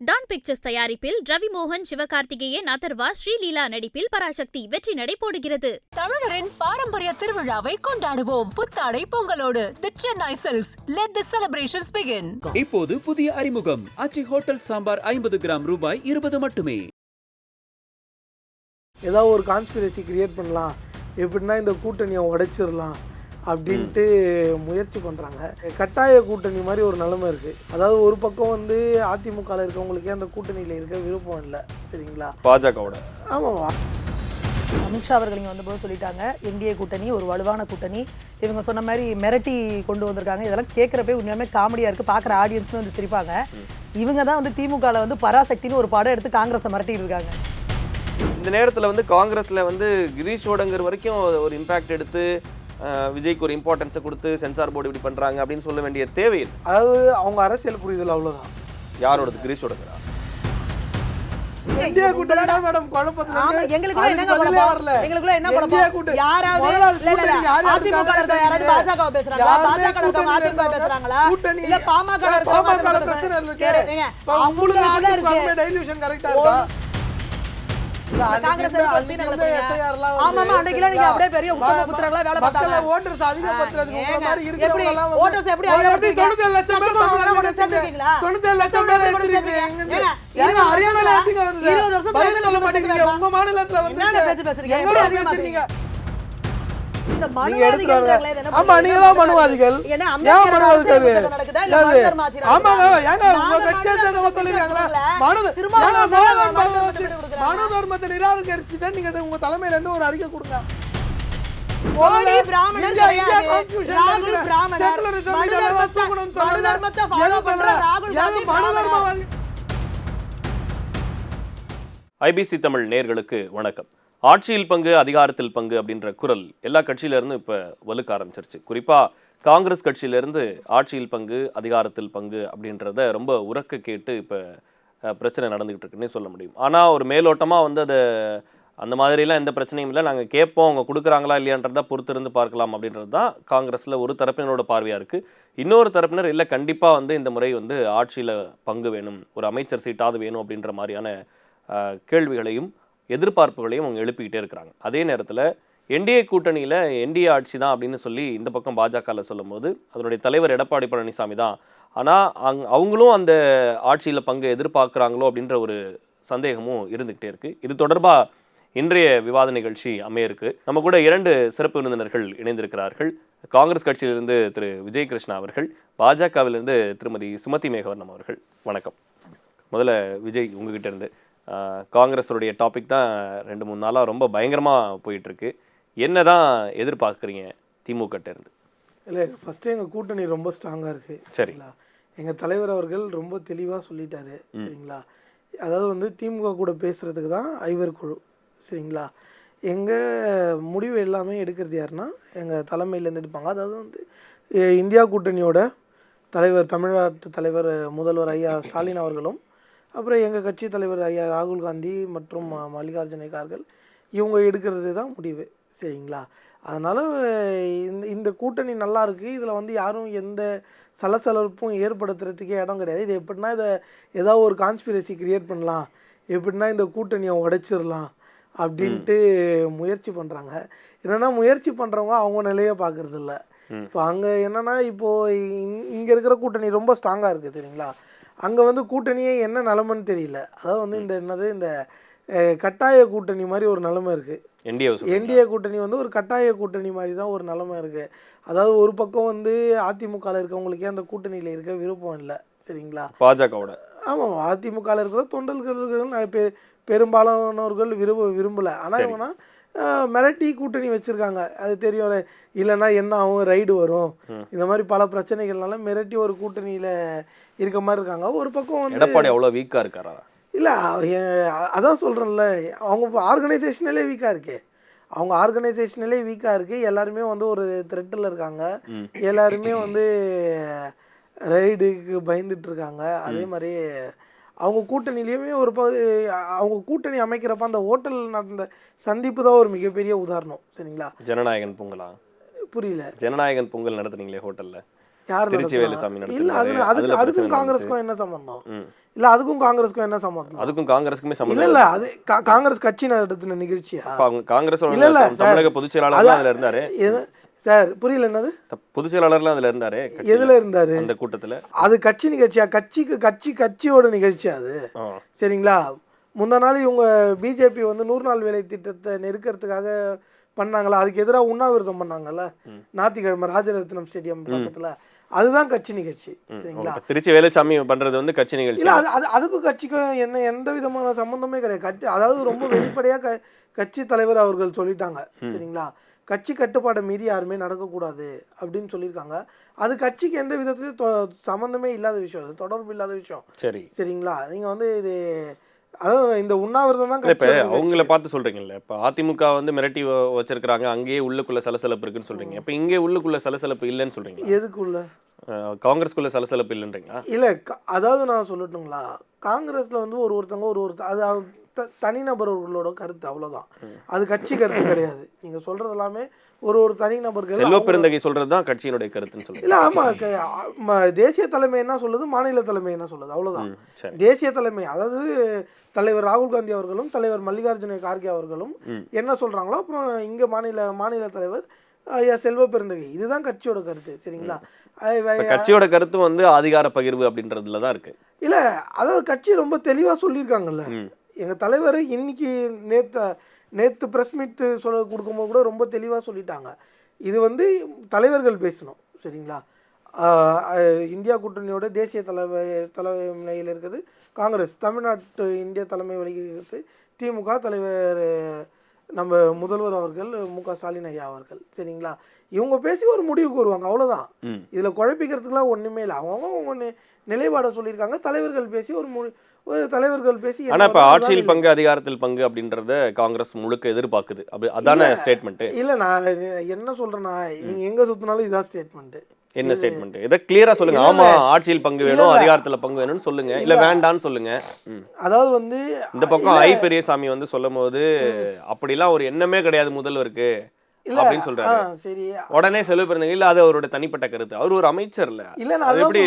Don pictures தயாரிப்பில் ரவி மோகன், சிவகார்த்திகேயன், அதர்வா, ஸ்ரீலீலா நடிப்பில் பராசக்தி வெற்றி நடை போடுகிறது. தமிழரின் பாரம்பரிய திருவிழாவை கொண்டாடுவோம் புத்தாடை பொங்கலோடு. The Chennai Silks. Let the celebrations begin. இப்போது புதிய அறிமுகம் ஆச்சி ஹோட்டல் சாம்பார் 50 கிராம் ரூபாய் 20 மட்டுமே. ஏதாவது ஒரு கான்ஸ்பிரசி கிரியேட் பண்ணலாம், எப்படின்னா இந்த கூட்டணியை உடைச்சிடலாம் அப்படின்ட்டு முயற்சி பண்ணுறாங்க. கட்டாய கூட்டணி மாதிரி ஒரு நிலைமை இருக்குது. அதாவது ஒரு பக்கம் வந்து அதிமுகவில் இருக்கவங்களுக்கே அந்த கூட்டணியில் இருக்க விருப்பம் இல்லை, சரிங்களா? பாஜகவோட ஆமாம். அமித்ஷா அவர்கள் இங்கே வந்தபோது சொல்லிட்டாங்க, என்டிஏ கூட்டணி ஒரு வலுவான கூட்டணி. இவங்க சொன்ன மாதிரி மிரட்டி கொண்டு வந்திருக்காங்க. இதெல்லாம் கேட்குறப்பே உண்மையுமே காமெடியாக இருக்குது. பார்க்குற ஆடியன்ஸ்னு வந்து சிரிப்பாங்க. இவங்க தான் வந்து திமுகவில் வந்து பராசக்தின்னு ஒரு படம் எடுத்து காங்கிரஸை மிரட்டிட்டு இருக்காங்க. இந்த நேரத்தில் வந்து காங்கிரஸில் வந்து கிரீஷோடங்கிற வரைக்கும் ஒரு இம்பாக்ட் எடுத்து விஜய்க்கு ஒரு இம்பார்ட்டன்ஸை கொடுத்து சென்சார் போர்டு இப்படி பண்ணுறாங்க அப்படின்னு சொல்ல வேண்டிய தேவையில்லை. அதாவது அவங்க அரசியல் புரிதல் அவ்வளோதான். யாரோடது? கிரீஷோடங்கிறா? இந்தியா கூட்டணி தான் மேடம் குழப்பத்துல இருக்கு. எங்களுக்குள்ள என்ன குழப்பம்? எங்களுக்குள்ள என்ன குழப்பம்? யாராவது பாஜக பேசுறாங்களா? பாஜக அதிமுக பேசுறாங்களா? இல்ல பாமக பிரச்சனை இருக்கு. உங்களுக்கு டைல்யூஷன் கரெக்ட்டா இருக்கா? காங்கிரஸ் ஆமாமா அன்னைக்கு நீங்க அப்படியே பெரிய உத்தம புத்திரங்களா வேலை பார்த்தாங்க. ஓட்டர்ஸ் அதிகப்படுத்துறதுக்கு உங்கள மாதிரி இருக்கிறவங்க எல்லாம் வந்து ஓட்டர்ஸ் எப்படி 90 லட்சம் பேர் சேர்த்துட்டீங்களா? 90 லட்சம் பேர் எடுத்துட்டீங்க. ஏங்க ஹரியானால எப்படிங்க வருது? 20 வருஷம் பதில் சொல்ல மாட்டீங்க. உங்க மாநிலத்துல வந்து என்ன பேச்சு பேசுறீங்க? எப்படி அதிகமாட்டீங்க? இந்த மனுவாதிகள். ஆமா, நீங்க தான் மனுவாதிகள். ஏன் மனுவாதிகள்? ஆமாங்க, ஏங்க உங்க கட்சியை சேர்ந்தவங்க சொல்லிருக்காங்களா? மனு தர்மத்தை நிராகரிச்சுட்டு நீங்க உங்க தலைமையில இருந்து ஒரு அறிக்கை கொடுங்க. மனு தர்மத்தை ஃபாலோ பண்ற ராகுல் காந்தி. ஐபிசி தமிழ் நேயர்களுக்கு வணக்கம். ஆட்சியில் பங்கு, அதிகாரத்தில் பங்கு அப்படின்ற குரல் எல்லா கட்சியிலேருந்து இப்போ வலுக்க ஆரம்பிச்சிருச்சு. குறிப்பாக காங்கிரஸ் கட்சியிலேருந்து ஆட்சியில் பங்கு, அதிகாரத்தில் பங்கு அப்படின்றத ரொம்ப உரக்க கேட்டு இப்போ பிரச்சனை நடந்துகிட்டு இருக்குன்னே சொல்ல முடியும். ஆனால் ஒரு மேலோட்டமாக வந்து அதை அந்த மாதிரிலாம் எந்த பிரச்சனையும் இல்லை, நாங்கள் கேட்போம், அவங்க கொடுக்குறாங்களா இல்லையான்றதா பொறுத்திருந்து பார்க்கலாம் அப்படின்றது தான் காங்கிரஸில் ஒரு தரப்பினரோட பார்வையாக இருக்குது. இன்னொரு தரப்பினர் இல்லை, கண்டிப்பாக வந்து இந்த முறை வந்து ஆட்சியில் பங்கு வேணும், ஒரு அமைச்சர் சீட்டாவது வேணும் அப்படின்ற மாதிரியான கேள்விகளையும் எதிர்பார்ப்புகளையும் அவங்க எழுப்பிக்கிட்டே இருக்கிறாங்க. அதே நேரத்தில் என்டிஏ கூட்டணியில் என்டிஏ ஆட்சி தான் அப்படின்னு சொல்லி இந்த பக்கம் பாஜகவில் சொல்லும் போது அதனுடைய தலைவர் எடப்பாடி பழனிசாமி தான். ஆனால் அவங்களும் அந்த ஆட்சியில் பங்கு எதிர்பார்க்குறாங்களோ அப்படின்ற ஒரு சந்தேகமும் இருந்துக்கிட்டே இருக்குது. இது தொடர்பாக இன்றைய விவாத நிகழ்ச்சி அமைய இருக்கு. நம்ம கூட 2 சிறப்பு விருந்தினர்கள் இணைந்திருக்கிறார்கள். காங்கிரஸ் கட்சியிலிருந்து திரு விஜய் கிருஷ்ணா அவர்கள், பாஜகவிலிருந்து திருமதி சுமதி மேகவர்ணம் அவர்கள். வணக்கம். முதல்ல விஜய், உங்ககிட்ட இருந்து காங்கிரஸுடைய டாபிக் தான் 2-3 நாளாக ரொம்ப பயங்கரமாக போயிட்டுருக்கு. என்ன தான் எதிர்பார்க்குறீங்க திமுக இருந்து? இல்லை, ஃபஸ்ட்டு எங்கள் கூட்டணி ரொம்ப ஸ்ட்ராங்காக இருக்குது, சரிங்களா? எங்கள் தலைவர் அவர்கள் ரொம்ப தெளிவாக சொல்லிட்டாரு, சரிங்களா? அதாவது வந்து திமுக கூட பேசுகிறதுக்கு தான் ஐவர் குழு, சரிங்களா? எங்கள் முடிவு எல்லாமே எடுக்கிறது யாருன்னா எங்கள் தலைமையிலேருந்து எடுப்பாங்க. அதாவது வந்து இந்தியா கூட்டணியோட தலைவர், தமிழ்நாட்டு தலைவர் முதல்வர் ஐயா ஸ்டாலின் அவர்களும், அப்புறம் எங்கள் கட்சி தலைவர் ஐயா ராகுல் காந்தி மற்றும் மல்லிகார்ஜுன கார்கள், இவங்க எடுக்கிறது தான் முடிவு, சரிங்களா? அதனால் இந்த கூட்டணி நல்லா இருக்குது. இதில் வந்து யாரும் எந்த சலசலப்பும் ஏற்படுத்துறதுக்கே இடம் கிடையாது. இது எப்படின்னா இதை ஏதாவது ஒரு கான்ஸ்பிரசி கிரியேட் பண்ணலாம், எப்படின்னா இந்த கூட்டணியை உடைச்சிடலாம் அப்படின்ட்டு முயற்சி பண்ணுறாங்க. என்னென்னா முயற்சி பண்ணுறவங்க அவங்க நிலையை பார்க்குறது இல்லை. இப்போ அங்கே என்னென்னா இப்போது இங்கே இருக்கிற கூட்டணி ரொம்ப ஸ்ட்ராங்காக இருக்குது, சரிங்களா? அங்கே வந்து கூட்டணியே என்ன நிலமைன்னு தெரியல. அதாவது வந்து இந்த கட்டாய கூட்டணி மாதிரி ஒரு நிலைமை இருக்குது. என்டிஏ கூட்டணி வந்து ஒரு கட்டாய கூட்டணி மாதிரி தான் ஒரு நிலைமை இருக்குது. அதாவது ஒரு பக்கம் வந்து அதிமுகவில் இருக்கவங்களுக்கே அந்த கூட்டணியில் இருக்க விருப்பம் இல்லை, சரிங்களா? பாஜகவோட. ஆமாம், அதிமுகவில் இருக்கிற தொண்டர்கள் பெரும்பாலானவர்கள் விரும்பலை. ஆனால் இவங்கன்னா மிரட்டி கூட்டணி வச்சுருக்காங்க, அது தெரியும். இல்லைன்னா என்ன ஆகும், ரைடு வரும், இந்த மாதிரி பல பிரச்சனைகள்னால மிரட்டி ஒரு கூட்டணியில் இருக்க மாதிரி இருக்காங்க. ஒரு பக்கம் வந்து எடப்பாடி அவ்வளோ வீக்காக இருக்காரா? இல்லை, அதான் சொல்கிறேன்ல, அவங்க ஆர்கனைசேஷனலே வீக்காக இருக்குது. அவங்க ஆர்கனைசேஷனலே வீக்காக இருக்குது. எல்லாருமே வந்து ஒரு த்ரெட்டில் இருக்காங்க. எல்லாருமே வந்து ரைடுக்கு பயந்துட்டு இருக்காங்க. அதே மாதிரி அவங்க கூட்டணியிலையுமே ஒரு அவங்க கூட்டணி அமைக்கிறப்ப அந்த ஹோட்டல் நடந்த சந்திப்பு தான் ஒரு மிகப்பெரிய உதாரணம், சரிங்களா? ஜனநாயகன் பொங்கலா? புரியல. ஜனநாயகன் பொங்கல் நடத்துனீங்களே ஹோட்டலில், யார் திருச்சி நடத்துனா? வேலுசாமி இல்ல நடத்துனாரு. அதுக்கும் அதுல அதுக்கும் பிரச்சனை காங்கிரஸுக்கும் என்ன சம்பந்தம்? ம். இல்ல அதுக்கும் காங்கிரஸுக்கும் என்ன சம்பந்தம்? அதுக்கும் காங்கிரஸுக்குமே இல்ல சம்பந்தம் இல்ல அது காங்கிரஸ் கட்சி நடத்தின நிகழ்ச்சியா? அப்ப அவங்க காங்கிரஸ் இல்ல, இல்ல, சார். தமிழக பொதுச் செயலாளர்லாம் அதுல இருந்தாரு. சார் புரியல என்னது? பொதுச் செயலாளர்லாம் அதுல இருந்தாரு கட்சியில. எதுல இருந்தாரு? அந்த கூட்டத்துல. அது கட்சி நிகழ்ச்சியா? கட்சியோட நிகழ்ச்சி அது. ஆ. சரிங்களா? முந்தா நாள் இவங்க பிஜேபி வந்து 100 நாள் வேலை திட்டத்தை நெருக்கிறதுக்காக பண்ணாங்களா, அதுக்கு எதிராக உண்ணாவிரதம் பண்ணாங்கல்ல ஞாயிற்றுக்கிழமை ராஜரத்னம் ஸ்டேடியம் பக்கத்துல, அதுதான் கட்சி நிகழ்ச்சி. சரிங்களா? திருச்சி வேலுசாமி பண்றது வந்து கட்சி நிகழ்ச்சி. இல்ல அதுக்கும் கட்சிக்கும் எந்த விதமான சம்பந்தமே கிடையாது. கட்சி அதாவது ரொம்ப வெளிப்படையா கட்சி தலைவர் அவர்கள் சொல்லிட்டாங்க. சரிங்களா? கட்சி கட்டுப்பாடை மீறி யாருமே நடக்கக்கூடாது அப்படின்னு சொல்லியிருக்காங்க. அது கட்சிக்கு எந்த விதத்துலையும் சம்மந்தமே இல்லாத விஷயம், அது தொடர்பு இல்லாத விஷயம். சரி. சரிங்களா? நீங்கள் வந்து இது அதாவது இந்த உண்ணாவிரதம் தான் இப்ப அவங்கள பார்த்து சொல்றீங்கல்ல, இப்ப அதிமுக வந்து மிரட்டி வச்சிருக்காங்க, அங்கேயே உள்ளுக்குள்ள சலசலப்பு இருக்குன்னு சொல்றீங்க. இப்ப இங்கே உள்ளுக்குள்ள சலசலப்பு இல்லைன்னு சொல்றீங்களா? எதுக்குள்ள? காங்கிரஸ்குள்ள சலசலப்பு இல்லைன்றீங்களா? இல்லை, அதாவது நான் சொல்லட்டுங்களா, காங்கிரஸில் வந்து ஒருத்தங்க அது தனிநபர்களோட கருத்து, அவ்வளோதான். அது கட்சி கருத்து கிடையாது. நீங்கள் சொல்கிறது எல்லாமே ஒரு தனிநபர்கள். செல்வ பெருந்தகை சொல்றது தான் கட்சியினுடைய கருத்துன்னு சொல்லுங்க. இல்லை, ஆமாம், தேசிய தலைமை என்ன சொல்லுது, மாநில தலைமை என்ன சொல்லுது, அவ்வளோதான். தேசிய தலைமை அதாவது தலைவர் ராகுல் காந்தி அவர்களும் தலைவர் மல்லிகார்ஜுன கார்கே அவர்களும் என்ன சொல்கிறாங்களோ, அப்புறம் இங்கே மாநில தலைவர் ஐயா செல்வ பெருந்தகை, இதுதான் கட்சியோட கருத்து. சரிங்களா? கட்சியோட கருத்து வந்து அதிகார பகிர்வு அப்படின்றதுல தான் இருக்கு. இல்லை, அதாவது கட்சி ரொம்ப தெளிவாக சொல்லியிருக்காங்கல்ல. எங்கள் தலைவர் இன்னைக்கு நேற்று ப்ரெஸ் மீட் கொடுக்கும்போது கூட ரொம்ப தெளிவாக சொல்லிட்டாங்க. இது வந்து தலைவர்கள் பேசணும். சரிங்களா? இந்தியா கூட்டணியோட தேசிய தலைமையில் இருக்குது காங்கிரஸ், தமிழ்நாட்டு இந்திய தலைமை வகிக்கிறது திமுக, தலைவர் நம்ம முதல்வர் அவர்கள் மு.க. ஸ்டாலின் ஐயா அவர்கள். சரிங்களா? இவங்க பேசி ஒரு முடிவுக்கு வருவாங்க, அவ்வளோதான். இதில் குழப்பிக்கிறதுக்குலாம் ஒன்றுமே இல்லை. அவங்க நிலைப்பாடை சொல்லியிருக்காங்க, தலைவர்கள் பேசி தலைவர்கள் பேசி. ஆனா இப்ப ஆட்சியில் பங்கு அதிகாரத்தில் பங்கு அப்படின்றத காங்கிரஸ் முழுக்க எதிர்பார்க்குது. அப்படி அதான ஸ்டேட்மெண்ட்? இல்ல, நான் என்ன சொல்றேன்னா, நீங்க எங்க சுத்தினாலும் இதான் ஸ்டேட்மெண்ட். என்ன ஸ்டேட்மெண்ட்? இத கிளியரா சொல்லுங்க. ஆமா, ஆட்சியில் பங்கு வேணும், அதிகாரத்துல பங்கு வேணும்னு சொல்லுங்க, இல்ல வேண்டான்னு சொல்லுங்க. அதாவது வந்து இந்த பக்கம் ஐ பெரியசாமி வந்து சொல்லும் போது அப்படிலாம் ஒரு எண்ணமே கிடையாது முதல்வருக்கு அப்படின்னு சொல்றாரு. சரி, உடனே செல்வ பெருந்தகை இல்ல அது அவரோட தனிப்பட்ட கருத்து, அவர் ஒரு அமைச்சர் இல்ல, இல்ல நான் எப்படி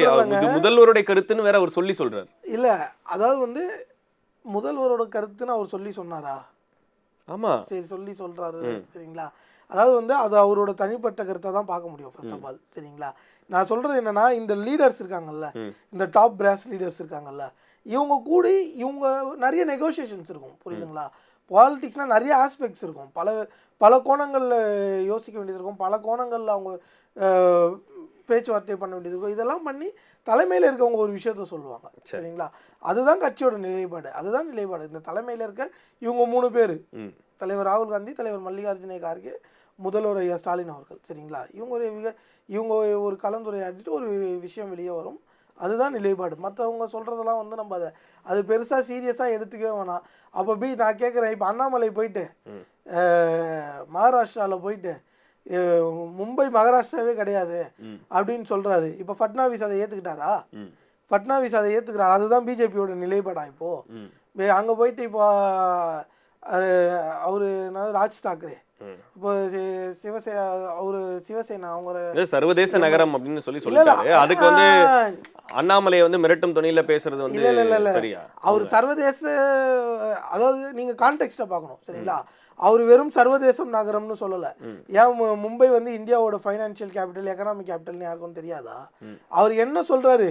முதல்வருடைய கருத்துன்னு வேற அவர் சொல்றாரு. இல்ல, அதாவது வந்து முதல்வரோட கருத்துன்னு அவர் சொன்னாரா? ஆமா, சரி, சொல்றாரு. சரிங்களா? அதாவது வந்து அது அவரோட தனிப்பட்ட கருத்தை தான் பார்க்க முடியும் ஃபர்ஸ்ட் ஆஃப் ஆல். சரிங்களா? நான் சொல்றது என்னன்னா, இந்த லீடர்ஸ் இருக்காங்கல்ல, இந்த டாப் பிராஸ் லீடர்ஸ் இருக்காங்கல்ல, இவங்க கூடி நிறைய நெகோசியேஷன்ஸ் இருக்கும். புரியுதுங்களா? பாலிடிக்ஸ்னால் நிறைய ஆஸ்பெக்ட்ஸ் இருக்கும், பல கோணங்களில் யோசிக்க வேண்டியது இருக்கும், பல கோணங்களில் அவங்க பேச்சுவார்த்தை பண்ண வேண்டியது இருக்கும். இதெல்லாம் பண்ணி தலைமையில் இருக்கவங்க ஒரு விஷயத்த சொல்லுவாங்க. சரிங்களா? அதுதான் கட்சியோட நிலைப்பாடு. இந்த தலைமையில் இருக்க இவங்க 3 பேர், தலைவர் ராகுல் காந்தி, தலைவர் மல்லிகார்ஜுன கார்கே, முதல்வர் ஐயா ஸ்டாலின் அவர்கள். சரிங்களா? இவங்க ஒரு கலந்துரையாடிட்டு ஒரு விஷயம் வெளியே வரும், அதுதான் நிலைப்பாடு. மற்றவங்க சொல்கிறதெல்லாம் வந்து நம்ம அது பெருசாக சீரியஸாக எடுத்துக்கவே வேணாம். அப்போ நான் கேட்குறேன், இப்போ அண்ணாமலை போயிட்டு மகாராஷ்டிராவில் போயிட்டு மும்பை மகாராஷ்டிராவே கிடையாது அப்படின்னு சொல்கிறாரு. இப்போ ஃபட்னாவிஸ் அதை ஏற்றுக்கிட்டாரா? அதுதான் பிஜேபியோட நிலைப்பாடா? இப்போது அங்கே போயிட்டு இப்போ அவரு ராஜ் தாக்கரே, இப்போ சிவசேனா அவங்க சர்வதேச நகரம் அப்படின்னு சொல்லிட்டாரு. அதுக்கு வந்து அண்ணாமலையை வந்து மிரட்டும் துணியில பேசுறது வந்து சரியா? அவர் சர்வதேச, அதாவது நீங்க கான்டெக்ஸ்ட பார்க்கணும். சரிங்களா? அவர் வெறும் சர்வதேசம் நகரம்னு சொல்லல. ஏன் மும்பை வந்து இந்தியாவோட ஃபைனான்சியல் கேபிட்டல், எக்கனாமிக் கேபிட்டல்னு யாருக்கும் தெரியாதா? அவர் என்ன சொல்றாரு?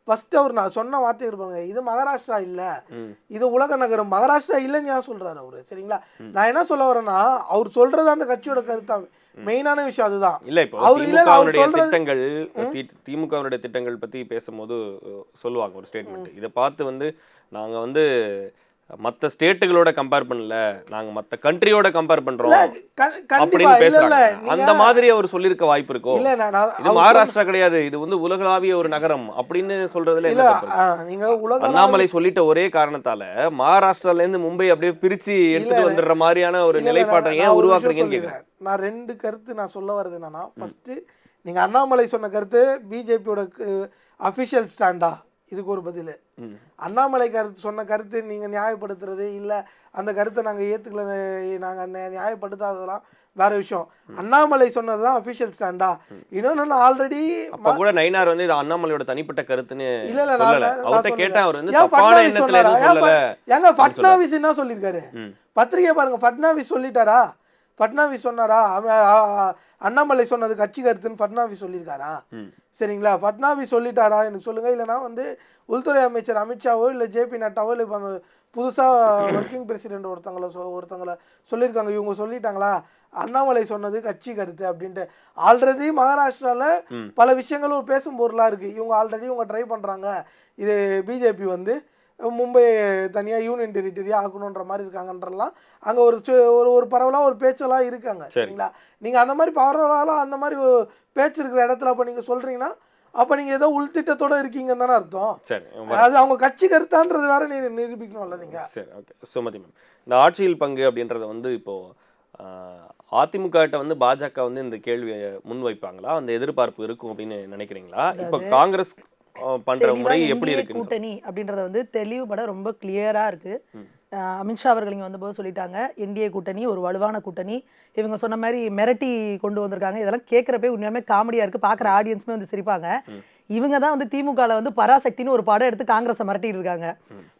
ஃபர்ஸ்ட் அவர் நான் சொன்ன வார்த்தை இருப்பாங்க, இது மகாராஷ்டிரா இல்ல, இது உலக நகரம், மகாராஷ்டிரா இல்லைன்னு ஏன் சொல்றாரு அவரு? சரிங்களா? நான் என்ன சொல்ல வரேன்னா, அவர் சொல்றது அந்த கட்சியோட கருத்தா, மெயினான விஷயம் அதுதான். இல்ல இப்போ திமுகவுடைய திட்டங்கள், திமுகவுடைய திட்டங்கள் பத்தி பேசும்போது சொல்லுவாங்க ஒரு ஸ்டேட்மெண்ட், இதை பார்த்து வந்து நாங்க வந்து மற்ற ஸ்டேட்டுகளோட கம்பேர் பண்ணல, நாங்க மற்ற கண்ட்ரியோட கம்பேர் பண்றோம் அப்படின்னு பேசுறாங்க. அந்த மாதிரி அவர் சொல்லிருக்க வாய்ப்பு இருக்கோ? இது மகாராஷ்டிரா கிடையாது, இது வந்து உலகளாவிய ஒரு நகரம் அப்படின்னு சொல்றதுல அண்ணாமலை சொல்லிட்ட ஒரே காரணத்தால மகாராஷ்டிரால இருந்து மும்பை அப்படியே பிரிச்சு எடுத்துட்டு வந்துடுற மாதிரியான ஒரு நிலைப்பாட்டை ஏன் உருவாக்குறீங்கன்னு கேக்குறேன். நான் 2 கருத்து நான் சொல்ல வர்றது என்னன்னா, ஃபர்ஸ்ட் நீங்க அண்ணாமலை சொன்ன கருத்து பிஜேபியோட அபிஷியல் ஸ்டாண்டா இதுக்கு ஒரு பதில். அண்ணாமலை சொன்ன கருத்து நீங்கள் நியாயப்படுத்துறது இல்லை, அந்த கருத்தை நாங்கள் ஏற்றுக்கல, நாங்கள் நியாயப்படுத்தாததெல்லாம் வேற விஷயம். அண்ணாமலை சொன்னது தான் அஃபிஷியல் ஸ்டாண்டா? இன்னொன்று ஆல்ரெடி கூட நயினார் வந்து இது அண்ணாமலையோட தனிப்பட்ட கருத்துன்னு இல்ல அவர்கிட்ட கேட்டேன். அவர் வந்து ஏங்க ஃபட்னாவிஸ் என்ன சொல்லியிருக்காரு பத்திரிகை பாருங்க. ஃபட்னாவிஸ் சொல்லிட்டாரா? ஃபட்னாவிஸ் சொன்னாரா அண்ணாமலை சொன்னது கட்சி கருத்துன்னு ஃபட்னாவிஸ் சொல்லியிருக்காரா? சரிங்களா, ஃபட்னாவிஸ் சொல்லிட்டாரா எனக்கு சொல்லுங்க. இல்லைனா வந்து உள்துறை அமைச்சர் அமித்ஷாவோ இல்லை ஜேபி நட்டாவோ இல்லை இப்போ புதுசாக ஒர்க்கிங் பிரசிடென்ட் ஒருத்தங்களை சொல்லியிருக்காங்க, இவங்க சொல்லிட்டாங்களா அண்ணாமலை சொன்னது கட்சி கருத்து அப்படின்ட்டு? ஆல்ரெடி மகாராஷ்டிராவில் பல விஷயங்களும் பேசும் பொருளாக இருக்குது. இவங்க ட்ரை பண்ணுறாங்க, இது பிஜேபி வந்து மும்பை தனியாக யூனியன் டெரிட்டரியாக ஆக்கணுன்ற மாதிரி இருக்காங்கன்றலாம் அங்கே ஒரு பரவலாக ஒரு பேச்செல்லாம் இருக்காங்க. சரிங்களா, நீங்கள் அந்த மாதிரி பரவலாக அந்த மாதிரி பேச்சு இருக்கிற இடத்துல அப்போ நீங்கள் சொல்கிறீங்கன்னா அப்போ நீங்கள் ஏதோ உள்திட்டத்தோடு இருக்கீங்கன்னு தானே அர்த்தம். சரி, அது அவங்க கட்சி கருத்தான்றது வேற நிரூபிக்கணும்ல நீங்கள். சரி, ஓகே. சுமதி மேம், இந்த ஆட்சியில் பங்கு அப்படின்றத வந்து இப்போது அதிமுக கிட்ட வந்து பாஜக வந்து இந்த கேள்வியை முன்வைப்பாங்களா, அந்த எதிர்பார்ப்பு இருக்கும் அப்படின்னு நினைக்கிறீங்களா? இப்போ காங்கிரஸ் பண்ற முறை எப்படி இருக்கு? கூட்டணி அப்படின்றத வந்து தெளிவுபட ரொம்ப கிளியரா இருக்கு. அமித்ஷா அவர்கள் இங்கே வந்தபோது சொல்லிட்டாங்க, என்டிஏ கூட்டணி ஒரு வலுவான கூட்டணி. இவங்க சொன்ன மாதிரி மிரட்டி கொண்டு வந்திருக்காங்க. இதெல்லாம் கேட்குறப்பே உண்மையாலுமே காமெடியாக இருக்குது. பார்க்குற ஆடியன்ஸுமே வந்து சிரிப்பாங்க. இவங்க தான் வந்து திமுகவில் வந்து பராசக்தின்னு ஒரு படம் எடுத்து காங்கிரஸை மிரட்டிட்டு இருக்காங்க.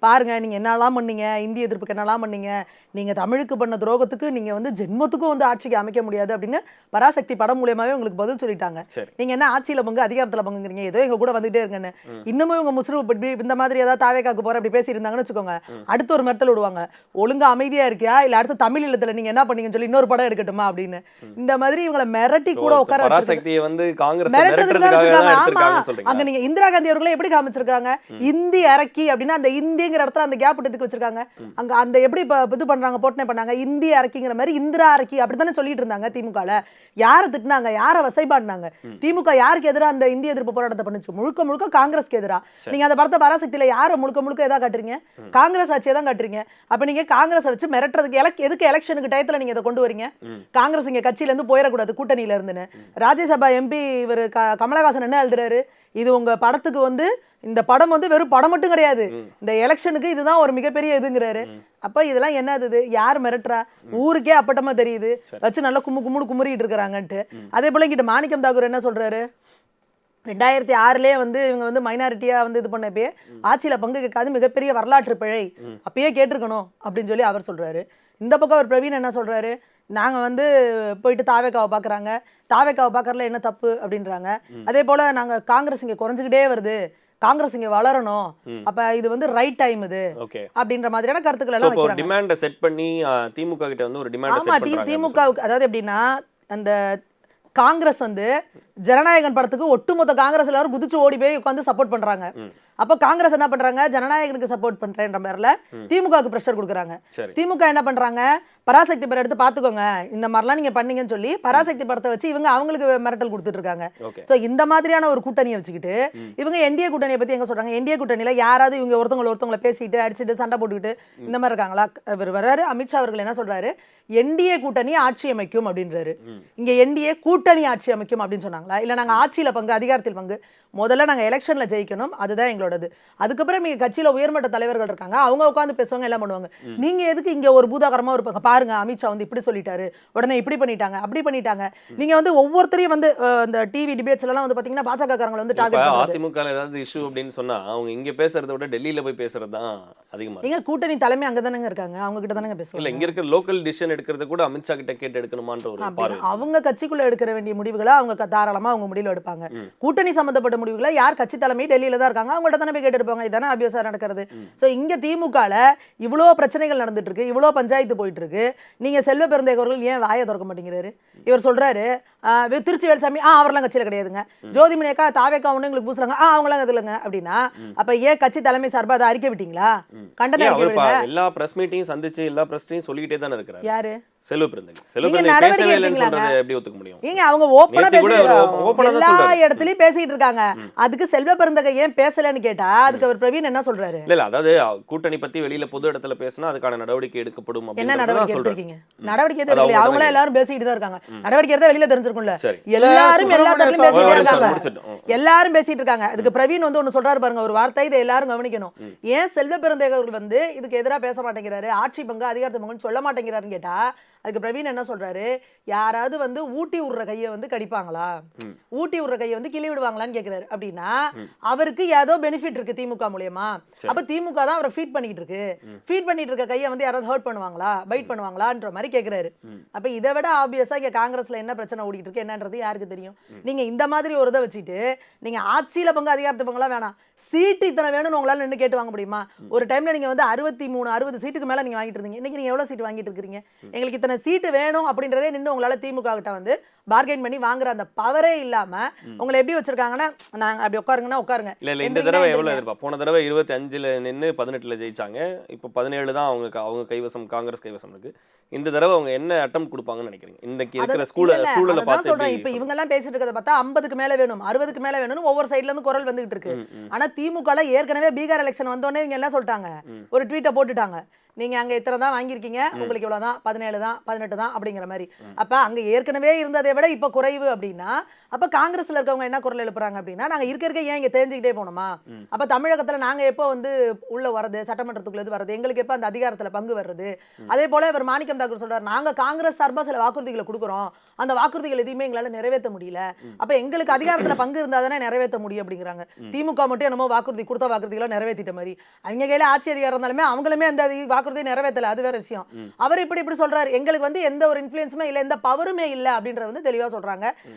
பாருங்க, நீங்கள் என்னெல்லாம் பண்ணீங்க, இந்திய எதிர்ப்புக்கு என்னெல்லாம் பண்ணீங்க, நீங்கள் தமிழுக்கு பண்ண துரோகத்துக்கு நீங்கள் வந்து ஜென்மத்துக்கும் வந்து ஆட்சிக்கு அமைக்க முடியாது அப்படின்னு பராசக்தி படம் மூலியமாவே உங்களுக்கு பதில் சொல்லிட்டாங்க. நீங்கள் என்ன ஆட்சியில் பங்கு அதிகாரத்தில் பங்குங்கிறீங்க, ஏதோ எங்க கூட வந்துகிட்டே இருங்கன்னு. இன்னமும் இவங்க முஸ்லிம் இந்த மாதிரி ஏதாவது தாவேக்காக்கு போகிற அப்படி பேசியிருந்தாங்கன்னு வச்சுக்கோங்க, அடுத்து ஒரு மிரட்டல் விடுவாங்க, ஒழுங்கா அமைதியாக இருக்கியா இல்லை அடுத்து தமிழ் இல்லத்தில் நீங்கள் என்ன பண்ணீங்கன்னு சொல்லி இன்னொரு படம் எடுக்கட்டுமா அப்படின்னு. இந்த மாதிரி இவங்களை மிரட்டி கூட உட்கார வச்சிருக்காங்க. அங்க நீங்க இந்திரா காந்தி அவர்களை எப்படி காமிச்சிருக்காங்க, இந்தி அரக்கி அப்படின்னா அந்த இந்திங்கிற இடத்துல அந்த கேப் எடுத்து வச்சிருக்காங்க. அங்க அந்த எப்படி இது பண்றாங்க, போட்டனே பண்ணாங்க, இந்தி அரக்கிங்கிற மாதிரி இந்திரா அரக்கி அப்படித்தானே சொல்லிட்டு இருந்தாங்க. திமுகல யாரை திட்டினாங்க, யாரை வசைபாடினாங்க? திமுக யாருக்கு எதிராக அந்த இந்திய எதிர்ப்பு போராட்டத்தை பண்ணுச்சு? முழுக்க முழுக்க காங்கிரஸ்க்கு எதிராக. நீங்க அந்த படத்தை பராசக்தியில யாரை முழுக்க முழுக்க எதா காட்டுறீங்க? காங்கிரஸ் ஆட்சியை தான் காட்டுறீங்க. அப்ப நீங்க காங்கிரஸை வச்சு மிரட்டுறதுக்கு எதுக்கு எலெக்ஷனுக்கு டயத்துல நீங்க இதை கொண்டு வரீங்க? காங்கிரஸ் இங்க கட்சியில இருந்து போயிடக்கூடாது கூட்டணியில இருந்துன்னு. ராஜ்யசபா எம்பி இவர் கமலஹாசன் என்ன எழுதுறாரு, இது உங்க படத்துக்கு வந்து இந்த படம் வந்து வெறும் படம் மட்டும் கிடையாது, இந்த எலெக்ஷனுக்கு இதுதான் ஒரு மிகப்பெரிய இதுங்கிறாரு. அப்ப இதெல்லாம் என்னது, யார் மிரட்டுறா? ஊருக்கே அப்பட்டமா தெரியுது, வச்சு நல்லா குமுறிட்டு இருக்கிறாங்கன்ட்டு. அதே போல இங்கிட்ட மாணிக்கம் தாக்கூர் என்ன சொல்றாரு, 2006 வந்து இவங்க வந்து மைனாரிட்டியா வந்து இது பண்ணப்பே ஆட்சியில பங்கு கேட்காது மிகப்பெரிய வரலாற்று பிழை, அப்பயே கேட்டிருக்கணும் அப்படின்னு சொல்லி அவர் சொல்றாரு. இந்த பக்கம் அவர் பிரவீன் என்ன சொல்றாரு, நாங்க வந்து போயிட்டு தாவேக்காவை பாக்குறாங்க, தாவேக்காவை பாக்கறதுல என்ன தப்பு அப்படின்றாங்க. அதே போல நாங்க காங்கிரஸ் இங்க குறைஞ்சுக்கிட்டே வருது, காங்கிரஸ் இங்க வளரணும், அப்ப இது வந்து ரைட் டைம் இது அப்படின்ற மாதிரியான கருத்துக்கள் எல்லாம் வைக்கிறாங்க. டிமாண்ட செட் பண்ணி திமுக கிட்ட வந்து ஒரு டிமாண்ட் செட் பண்றாங்க. திமுக அதாவது எப்படின்னா, அந்த காங்கிரஸ் வந்து ஜனநாயகன் படத்துக்கு ஒட்டுமொத்த காங்கிரஸ் எல்லாரும் குதிச்சு ஓடி போய் உட்காந்து சப்போர்ட் பண்றாங்க. அப்ப காங்கிரஸ் என்ன பண்றாங்க, ஜனநாயகனுக்கு சப்போர்ட் பண்றேன்ற பேர்ல திமுகவுக்கு பிரஷர் கொடுக்குறாங்க. திமுக என்ன பண்றாங்க, பராசக்தி படம் எடுத்து பாத்துக்கோங்க, இந்த மாதிரிலாம் நீங்க பண்ணீங்கன்னு சொல்லி பராசக்தி படத்தை வச்சு இவங்க அவங்களுக்கு மிரட்டல் கொடுத்துட்டு இருக்காங்க. சோ இந்த மாதிரியான ஒரு கூட்டணியை வச்சுக்கிட்டு இவங்க என்டிஏ கூட்டணியை பத்தி எங்க சொல்றாங்க, என்டிஏ கூட்டணியில யாராவது இவங்க ஒருத்தவங்களை பேசிட்டு அடிச்சுட்டு சண்டை போட்டுக்கிட்டு இந்த மாதிரி இருக்காங்களா? இவர் வர்றாரு, அமித்ஷா அவர்கள் என்ன சொல்றாரு, என்டிஏ கூட்டணி ஆட்சி அமைக்கும் அப்படின்றாரு. இங்க என்டிஏ கூட்டணி ஆட்சி அமைக்கும் அப்படின்னு சொன்னாங்களா? இல்ல நாங்க ஆட்சியில பங்கு அதிகாரத்தில் பங்கு, முதல்ல நாங்க எலெக்ஷன்ல ஜெயிக்கணும், அதுதான் எங்களோடது. அதுக்கப்புறம் இங்க கட்சியில உயர்மட்ட தலைவர்கள் இருக்காங்க, அவங்க உட்காந்து பேசுவாங்க, எல்லாம் பண்ணுவாங்க. நீங்க எதுக்கு இங்க ஒரு பூதாகரமா ஒரு பாருங்க, அமித்ஷா வந்து இப்படி சொல்லிட்டாரு, உடனே இப்படி பண்ணிட்டாங்க, அப்படி பண்ணிட்டாங்க. நீங்க வந்து ஒவ்வொருத்தரையும் வந்து இந்த டிவி டிபேட்ஸ்ல எல்லாம் வந்து பாத்தீங்கன்னா பாஜக காரங்களை வந்து டார்கெட் பண்றாங்க. அதிமுக ஏதாவது இஷ்யூ அப்படின்னு சொன்னா அவங்க இங்க பேசுறதை விட டெல்லியில போய் பேசுறது தான் அதிகமா. நீங்க கூட்டணி தலைமை அங்க தானங்க இருக்காங்க, அவங்க கிட்ட தானங்க பேசுவாங்க. இல்ல இங்க இருக்க லோக்கல் டிசிஷன் எடுக்கிறது கூட அமித்ஷா கிட்ட கேட்டு எடுக்கணுமான்ற ஒரு பார்வை. அவங்க கட்சிக்குள்ள எடுக்கிற வேண்டிய முடிவுகளை அவங்க தாராளமா அவங்க முடிவுல எடுப்பாங்க. கூட்டணி சம்பந்தப்பட்ட முடிவுகளை யார் கட்சி தலைமை டெல்லியில தான் இருக்காங்க, அவங்கள்ட்ட தானே போய் கேட்டு எடுப்பாங்க. இதானே அபியாசா நடக்கிறது. சோ இங்க திமுகல இவ்வளோ பிரச்சனைகள் நடந்துட்டு இருக்கு, இவ்வளோ பஞ்சாயத்து போயிட்டு இருக்கு. நீங்க செல்வ பெருந்தேகவர்கள் ஏன் வாயை திறக்க மாட்டேங்கிறாரு? இவர் சொல்றாரு திருச்சி வேலுசாமி அவரெல்லாம் கட்சியில கிடையாதுங்க, ஜோதிமணி அக்கா தாவேக்கா ஒண்ணு எங்களுக்கு பூசுறாங்க அவங்களாம் இதுலங்க அப்படின்னா, அப்ப ஏன் கட்சி தலைமை சார்பா அதை அறிக்கை விட்டீங்களா? கண்டன எல்லா பிரஸ் மீட்டிங் சந்திச்சு எல்லா பிரஸ்டையும் சொல்லிக்கிட்டே தானே இருக்கிறாரு. யாரு செல்வ பிறந்தகை நடவடிக்கை பேசவே இல்லைன்னு எடுத்தீங்களாங்க? சொல்றது எப்படி ஒத்துக்க முடியும்? ஏங்க அவங்க ஓப்பனா நேத்து கூட பேசிட்டு open ஆ தான் எல்லா சொல்றாரு. இடத்துலயும் பேசிட்டு இருக்காங்க. அதுக்கு செல்வ பெருந்தகை ஏன் பேசலன்னு கேட்டா அதுக்கு அவர் பிரவீன் என்ன சொல்றாரு? இல்ல அதாவது கூட்டணி பத்தி வெளியில பொது இடத்துல பேசினா அதுக்கான நடவடிக்கை எடுக்கப்படும் என்ன அப்படின்னு நடவடிக்கை சொல்றேன். எடுத்திருக்கீங்க? நடவடிக்கை அது எடுக்கல. அவங்க அவங்களே தான் எல்லாரும் பேசிட்டு தான் இருக்காங்க. நடவடிக்கை எடுத்தா வெளியில தெரிஞ்சிருக்கும்ல. சரி. எல்லாரும் எல்லா இடத்துலயும் பேசிட்டே ஒரு இருக்காங்க. நிமிஷம் முடிச்சிட்டோம். எல்லாரும் பேசிட்டு இருக்காங்க. அதுக்கு பிரவீன் வந்து ஒன்னு சொல்றாரு பாருங்க, ஒரு வார்த்தை இதை எல்லாரும் கவனிக்கணும். ஏன் செல்வ பெருந்தகை அவர்கள் வந்து இதுக்கு எதிரா பேச மாட்டேங்கிறாரு, ஆட்சி பங்கு அதிகாரத்து பங்குன்னு சொல்ல மாட்டேங்கிறாருன்னு கேட்டா அதுக்கு பிரவீன் என்ன சொல்றாரு, யாராவது வந்து ஊட்டி விடுற கையை வந்து கடிப்பாங்களா, ஊட்டி விடுற கையை வந்து கிளி விடுவாங்களான்னு கேக்குறாரு. அப்படின்னா அவருக்கு ஏதோ பெனிஃபிட் இருக்கு திமுக மூலியமா. அப்ப திமுக தான் அவரை ஃபீட் பண்ணிட்டு இருக்கு. ஃபீட் பண்ணிட்டு இருக்க கையை வந்து யாராவது ஹர்ட் பண்ணுவாங்களா, பைட் பண்ணுவாங்களான்ற மாதிரி கேக்குறாரு. அப்ப இதை விட ஆப்வியஸா இங்க காங்கிரஸ்ல என்ன பிரச்சனை ஓடிட்டு இருக்கு என்னன்றது யாருக்கு தெரியும்? நீங்க இந்த மாதிரி ஒரு இதை வச்சுட்டு நீங்க ஆட்சியில பங்கு அதிகாரத்து பங்குலாம் வேணாம், சீட்டு இத்தனை வேணும்னு உங்களால நின்று கேட்டு வாங்க முடியுமா? ஒரு டைம்ல நீங்க வந்து 63-60 சீட்டுக்கு மேல நீங்க வாங்கிட்டு இருந்தீங்க. இன்னைக்கு நீங்க எவ்வளவு சீட்டு வாங்கிட்டு இருக்கீங்க? எங்களுக்கு இத்தனை சீட்டு வேணும் அப்படின்றதே நின்று உங்களால திமுக கிட்ட வந்து பார்கெயின் பண்ணி வாங்குற அந்த பவரே இல்லாம உங்களை எப்படி வச்சிருக்காங்கன்னா, நாங்க அப்படி உட்காருங்கன்னா உட்காருங்க. இல்ல இந்த தடவை எவ்வளவு எதிர்ப்பா? போன தடவை 25ல நின்னு 18ல ஜெயிச்சாங்க. இப்ப 17 தான் அவங்க கைவசம், காங்கிரஸ் கைவசம் இருக்கு. இந்த தடவை அவங்க என்ன அட்டம் கொடுப்பாங்கன்னு நினைக்கிறீங்க? இன்னைக்கு இருக்கிற சூழலை பார்த்து சொல்றேன். இப்ப இவங்க எல்லாம் பேசிட்டு இருக்கறத பார்த்தா 50க்கு மேல வேணும், 60க்கு மேல வேணும்னு ஒவ்வொரு சைடுல இருந்து குரல் வந்துகிட்டு இருக்கு. ஆனா திமுகல ஏற்கனவே பீகார் எலெக்ஷன் வந்தோடனே இவங்க என்ன சொல்லிட்டாங்க, ஒரு ட்வீட்டை போட்டுட்டாங்க, நீங்க அங்க இத்தனை தான் வாங்கியிருக்கீங்க, உங்களுக்கு இவ்வளவுதான், 17 தான் 18 தான் அப்படிங்கிற மாதிரி. அப்ப அங்க ஏற்கனவே இருந்ததை விட இப்ப குறைவு அப்படின்னா அப்ப காங்கிரஸ்ல இருக்கவங்க என்ன குரல் எழுப்புறாங்க அப்படின்னா, நாங்க இருக்க ஏன் இங்க தெரிஞ்சுக்கிட்டே போனோமா? அப்ப தமிழகத்துல நாங்க எப்போ வந்து உள்ள வரது, சட்டமன்றத்துக்குள்ள வரது, எங்களுக்கு எப்ப அந்த அதிகாரத்துல பங்கு வர்றது? அதே போல இவர் மாணிக்கம் தாக்கூர் சொல்றாரு, நாங்க காங்கிரஸ் சார்பா சில வாக்குறுதிகளை கொடுக்குறோம், அந்த வாக்குறுதிகள் எதையுமே எங்களால நிறைவேற்ற முடியல, அப்ப எங்களுக்கு அதிகாரத்துல பங்கு இருந்தா தானே நிறைவேற்ற முடியும் அப்படிங்கிறாங்க. திமுக மட்டும் என்னமோ வாக்குறுதி கொடுத்த வாக்குறுதிகளை நிறைவேற்றிட்ட மாதிரி, அவங்க கையில ஆட்சி அதிகாரம் இருந்தாலுமே அவங்களுமே அந்த வாக்குறுதியை நிறைவேற்றல, அது வேற விஷயம். அவர் இப்படி சொல்றாரு, எங்களுக்கு வந்து எந்த ஒரு இன்ஃப்ளூயன்ஸுமே இல்ல, எந்த பவருமே இல்ல அப்படின்றது வந்து தெளிவா சொல்றாங்க.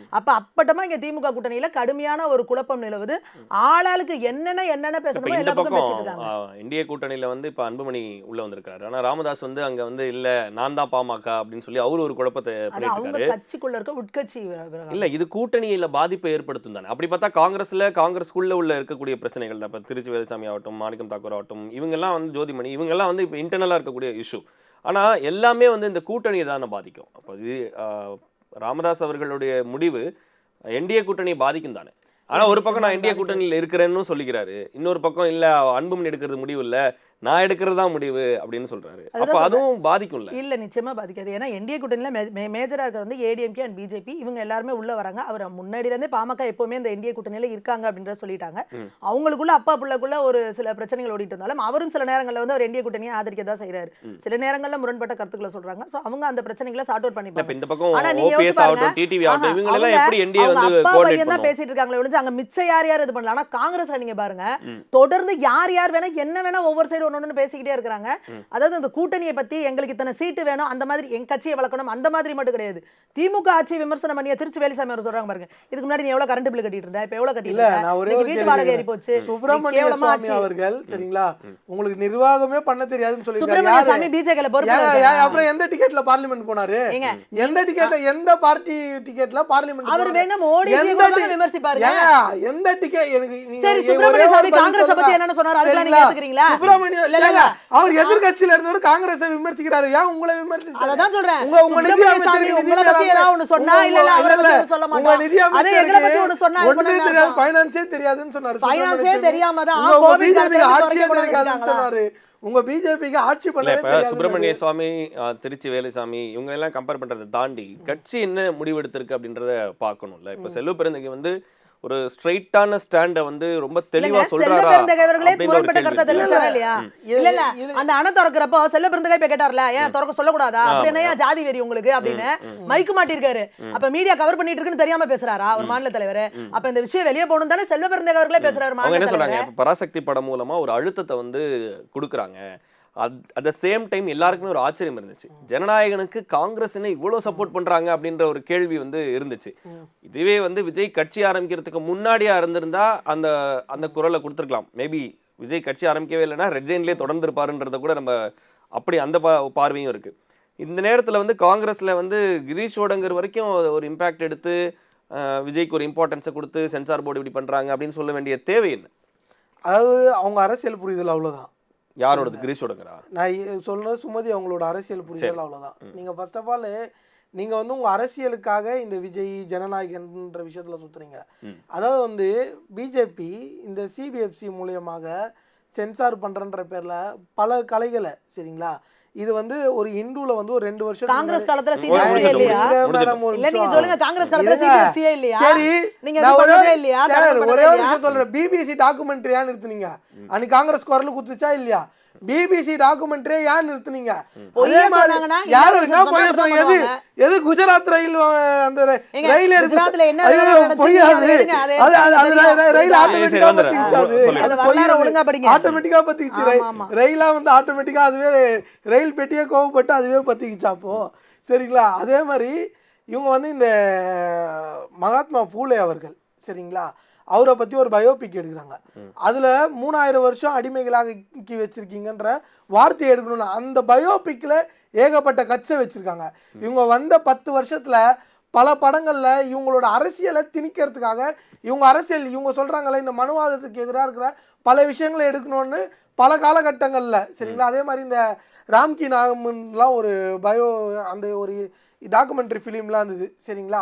அப்பட்டமா இங்க திமுக கூட்டணியில கடுமையான ஒரு குழப்பம் நிலவுது. ஆளாளுக்கு என்னென்ன பேசணுமோ எல்லா பக்கம் பேசிட்டு இருக்காங்க. இந்திய கூட்டணியில வந்து இப்ப அன்புமணி உள்ள வந்திருக்காரு. ஆனா ராமதாஸ் வந்து அங்க வந்து இல்ல நான் தான் பாமக அப்படின்னு சொல்லி அவரு ஒரு குழப்பத்தை அவங்க கட்சிக்குள்ள இருக்க உட்கட்சி இல்ல இது கூட்டணியில பாதிப்பை ஏற்படுத்தும் தானே. அப்படி பார்த்தா காங்கிரஸ்குள்ள உள்ள இருக்கக்கூடிய பிரச்சனைகள் தான். இப்ப திருச்சி வேலுசாமி ஆகட்டும், மாணிக்கம் தாக்கூர் ஆகட்டும், இவங்க எல்லாம் வந்து ஜோதிமணி, இவங்க எல்லாம் வந்து இப்ப இன்டர்னலா இருக்கக்கூடிய இஷ்யூ. ஆனா எல்லாமே வந்து இந்த கூட்டணியை தானே பாதிக்கும். அப்போ இது ராமதாஸ் அவர்களுடைய முடிவு என்டிஏ கூட்டணியை பாதிக்கும் தானே. ஆனா ஒரு பக்கம் நான் என்டிஏ கூட்டணியில் இருக்கிறேன்னு சொல்லிக்கிறாரு, இன்னொரு பக்கம் இல்ல அன்புமணி எடுக்கிறது முடிவு இல்ல, நான் எடுக்கிறது தான் முடிவு அப்படின்னு சொல்றாரு. அப்ப அதுவும் பாதிக்கும்ல? இல்ல நிச்சயமா பாதிக்காது. ஏன்னா என்டிஏ கூட்டணியில மேஜரா இருக்கிற வந்து ஏடிஎம்கே அண்ட் பிஜேபி, இவங்க எல்லாருமே உள்ள வராங்க. அவர் முன்னாடில இருந்தே பாமக எப்பவுமே இந்த என்டிஏ கூட்டணியில இருக்காங்க அப்படின்றத சொல்லிட்டாங்க. அவங்களுக்குள்ள அப்பா புள்ளக்குள்ள ஒரு சில பிரச்சனைகள் ஓடிட்டு இருந்தாலும் அவரும் சில நேரங்கள்ல வந்து அவர் என்டிஏ கூட்டணியை ஆதரிக்கதான் செய்யறாரு. சில நேரங்கள்ல முரண்பட்ட கருத்துக்களை சொல்றாங்க. சோ அவங்க அந்த பிரச்சனைகளை சார்ட் அவுட் பண்ணிப்பாங்க. இந்த பக்கம் ஓபிஎஸ் ஆகட்டும், டிடிவி ஆகட்டும், இவங்க எல்லாம் எப்படி என்டிஏ வந்து கோஆர்டினேட் பண்ணுவாங்க? தான் பேசிட்டு இருக்காங்களே ஒழிஞ்சு அங்க மிச்ச யார் இது பண்ணல. ஆனா காங்கிரஸ்ல நீங்க பாருங்க, தொடர்ந்து யார் வேணா என்ன வேணா ஒவ்வொரு சைடு ஒன்னு பேசிக்கிட்டே இருக்காங்க. அதாவது அந்த கூட்டணியை பத்தி எங்களுக்கு இத்தனை சீட்டு வேணும், அந்த மாதிரி எங்க கட்சியை வளர்க்கணும், அந்த மாதிரி மட்டும் கிடையாது. திமுக ஆட்சி விமர்சனம் பண்ணிய திருச்சி வேலுசாமி அவர் சொல்றாங்க பாருங்க, இதுக்கு முன்னாடி நீ எவ்வளவு கரண்ட் பில் கட்டிட்டு இருந்த, இப்ப எவ்வளவு கட்டிட்டு இருக்க, நான் ஒரே ஒரு வீட்டு வாடகை ஏறி போச்சு. சுப்பிரமணிய சுவாமி அவர்கள் சரிங்களா, உங்களுக்கு நிர்வாகமே பண்ண தெரியாதுன்னு சொல்லிருக்காரு. சுப்பிரமணிய சுவாமி பிஜேபில பொறுப்பு. அப்புறம் எந்த டிக்கெட்ல பார்லிமென்ட் போனாரு? எந்த டிக்கெட்ல, எந்த பார்ட்டி டிக்கெட்ல பார்லிமென்ட்? அவர் வேணா மோடிஜி கூட விமர்சிப்பாரு. எந்த டிக்கெட் எனக்கு சரி, சுப்பிரமணிய சுவாமி காங்கிரஸ் பத்தி என்னன்னு சொன்னாரு, அதெல்லாம் நீங்க ஏத்துக்கிறீங்களா? சுப்பிரமணிய இல்ல அவர் எதிர்க்கட்சியில இருந்தவர் காங்கிரஸை விமர்சிக்கிறாரு, ஏன் உங்களை விமர்சிச்சாரு? அதான் சொல்றேன். உங்க நிதி அமைச்சர் உங்களை பத்தி ஏதாவது ஒன்னு சொன்னா இல்ல அவரை சொல்ல மாட்டோம். உங்க நிதி அமைச்சர் அதே எங்களை பத்தி ஒன்னு சொன்னா ஒண்ணுமே தெரியாது, ஃபைனான்ஸே தெரியாதுன்னு சொன்னாரு. ஃபைனான்ஸே தெரியாம தான் உங்க பிஜேபி ஆட்சியே தெரியாதுன்னு சொன்னாரு. உங்க பிஜேபிக்கு ஆட்சி பண்ணவே தெரியாது. சுப்பிரமணிய சுவாமி, திருச்சி வேலுசாமி இவங்க எல்லாம் கம்பேர் பண்றதை தாண்டி கட்சி என்ன முடிவெடுத்திருக்கு அப்படின்றத பார்க்கணும்ல. இப்ப செல்வ பெருந்தகை வந்து ஒரு ஸ்ட்ரைட்டான ஸ்டாண்ட வந்து ரொம்ப தெளிவா சொல்றாரா? இல்ல அந்த அணை திறக்கிறப்போ செல்வ பெருந்தகை போய் கேட்டார்ல, ஏன் திறக்க சொல்லக்கூடாதா, அப்படின்னா ஜாதி வெறி உங்களுக்கு அப்படின்னு மைக்கு மாட்டிருக்காரு. அப்ப மீடியா கவர் பண்ணிட்டு இருக்குன்னு தெரியாம பேசுறாரா ஒரு மாநில தலைவர்? அப்ப இந்த விஷயம் வெளியே போகணும் தானே செல்வ பெருந்தகை அவர்களே பேசுறாரு. அவங்க என்ன சொல்றாங்க, பராசக்தி படம் மூலமா ஒரு அழுத்தத்தை வந்து கொடுக்குறாங்க. அட் த சேம் டைம் எல்லாருக்குமே ஒரு ஆச்சரியம் இருந்துச்சு, ஜனநாயகனுக்கு காங்கிரஸ் என்ன இவ்வளவு சப்போர்ட் பண்றாங்க அப்படின்ற ஒரு கேள்வி வந்து இருந்துச்சு. இதுவே வந்து விஜய் கட்சி ஆரம்பிக்கிறதுக்கு முன்னாடியா இருந்திருந்தா அந்த அந்த குரலை கொடுத்துருக்கலாம். மேபி விஜய் கட்சி ஆரம்பிக்கவே இல்லைன்னா ரெட் ஜெயின்லேயே தொடர்ந்து இருப்பாருன்றத கூட நம்ம அப்படி அந்த பார்வையும் இருக்கு. இந்த நேரத்தில் வந்து காங்கிரஸ்ல வந்து கிரீஷ் ஓடங்கர் வரைக்கும் ஒரு இம்பாக்ட் எடுத்து விஜய்க்கு ஒரு இம்பார்ட்டன்ஸை கொடுத்து சென்சார் போர்டு இப்படி பண்றாங்க அப்படின்னு சொல்ல வேண்டிய தேவை என்ன? அதாவது அவங்க அரசியல் புரிதல் அவ்வளவுதான் யாரோடது? கிரீஷோடங்கரா? நான் சொல்றது சுமதி அவங்களோட அரசியல் புரிதல் அவ்வளவுதான். நீங்க ஃபர்ஸ்ட் ஆஃப் ஆல் நீங்க வந்து உங்க அரசியலுக்காக இந்த விஜய் ஜனநாயகன்ற விஷயத்துல சுத்துறீங்க. அதாவது வந்து பிஜேபி இந்த சிபிஎஃப்சி மூலியமாக சென்சார் பண்றன்ற பேர்ல பல கலைகளை சரிங்களா, இது வந்து ஒரு இந்துல வந்து ஒரு 2 வருஷம் காங்கிரஸ் காலத்துல சிபிஎஃப்சி இல்லையா? மேடம் ஒரு இல்ல நீங்க சொல்லுங்க, காங்கிரஸ் காலத்துல சிபிஎஃப்சி இல்லையா? சரி நீங்க நான் பண்ணவே இல்லையா? ஒரே ஒரு விஷயம் சொல்றேன். பிபிசி டாக்குமெண்ட்ரி ஏன் நிறுத்துனீங்க? அன்னைக்கு காங்கிரஸ் குரல் குத்துச்சா இல்லையா? பிபிசி டாக்குமெண்ட்ரி ஏன் நிறுத்துனீங்க? அதே மாதிரி யாரு என்ன போய் சொல்றது? எது குஜராத் ரயில் அந்த ரயில் குஜராத்ல என்ன பொய்யாது. அது ரயில் ஆட்டோமேட்டிக்கா பத்திக்கிச்சு. அது பொய்யாது. ஆட்டோமேட்டிக்கா பத்திக்கிச்சு. ரயிலா வந்து ஆட்டோமேட்டிக்கா அதுவே ரயில் பெட்டியே கோவப்பட்டு அதுவே பத்திக்கிச்சு அப்போ. சரிங்களா? அதே மாதிரி இவங்க வந்து இந்த மகாத்மா பூலே அவர்கள் சரிங்களா, அவரை பற்றி ஒரு பயோபிக் எடுக்கிறாங்க. அதில் 3000 வருஷம் அடிமைகளாக வச்சிருக்கீங்கன்ற வார்த்தையை எடுக்கணும்னா அந்த பயோபிக்கில் ஏகப்பட்ட கட்சை வச்சுருக்காங்க. இவங்க வந்த 10 வருஷத்தில் பல படங்களில் இவங்களோட அரசியலை திணிக்கிறதுக்காக இவங்க சொல்கிறாங்களே இந்த மனுவாதத்துக்கு எதிராக இருக்கிற பல விஷயங்களை எடுக்கணும்னு பல காலகட்டங்களில் சரிங்களா. அதே மாதிரி இந்த ராம்கி நாகம்லாம் ஒரு அந்த ஒரு டாக்குமெண்ட்ரி ஃபிலிம்லாம் இருந்தது சரிங்களா.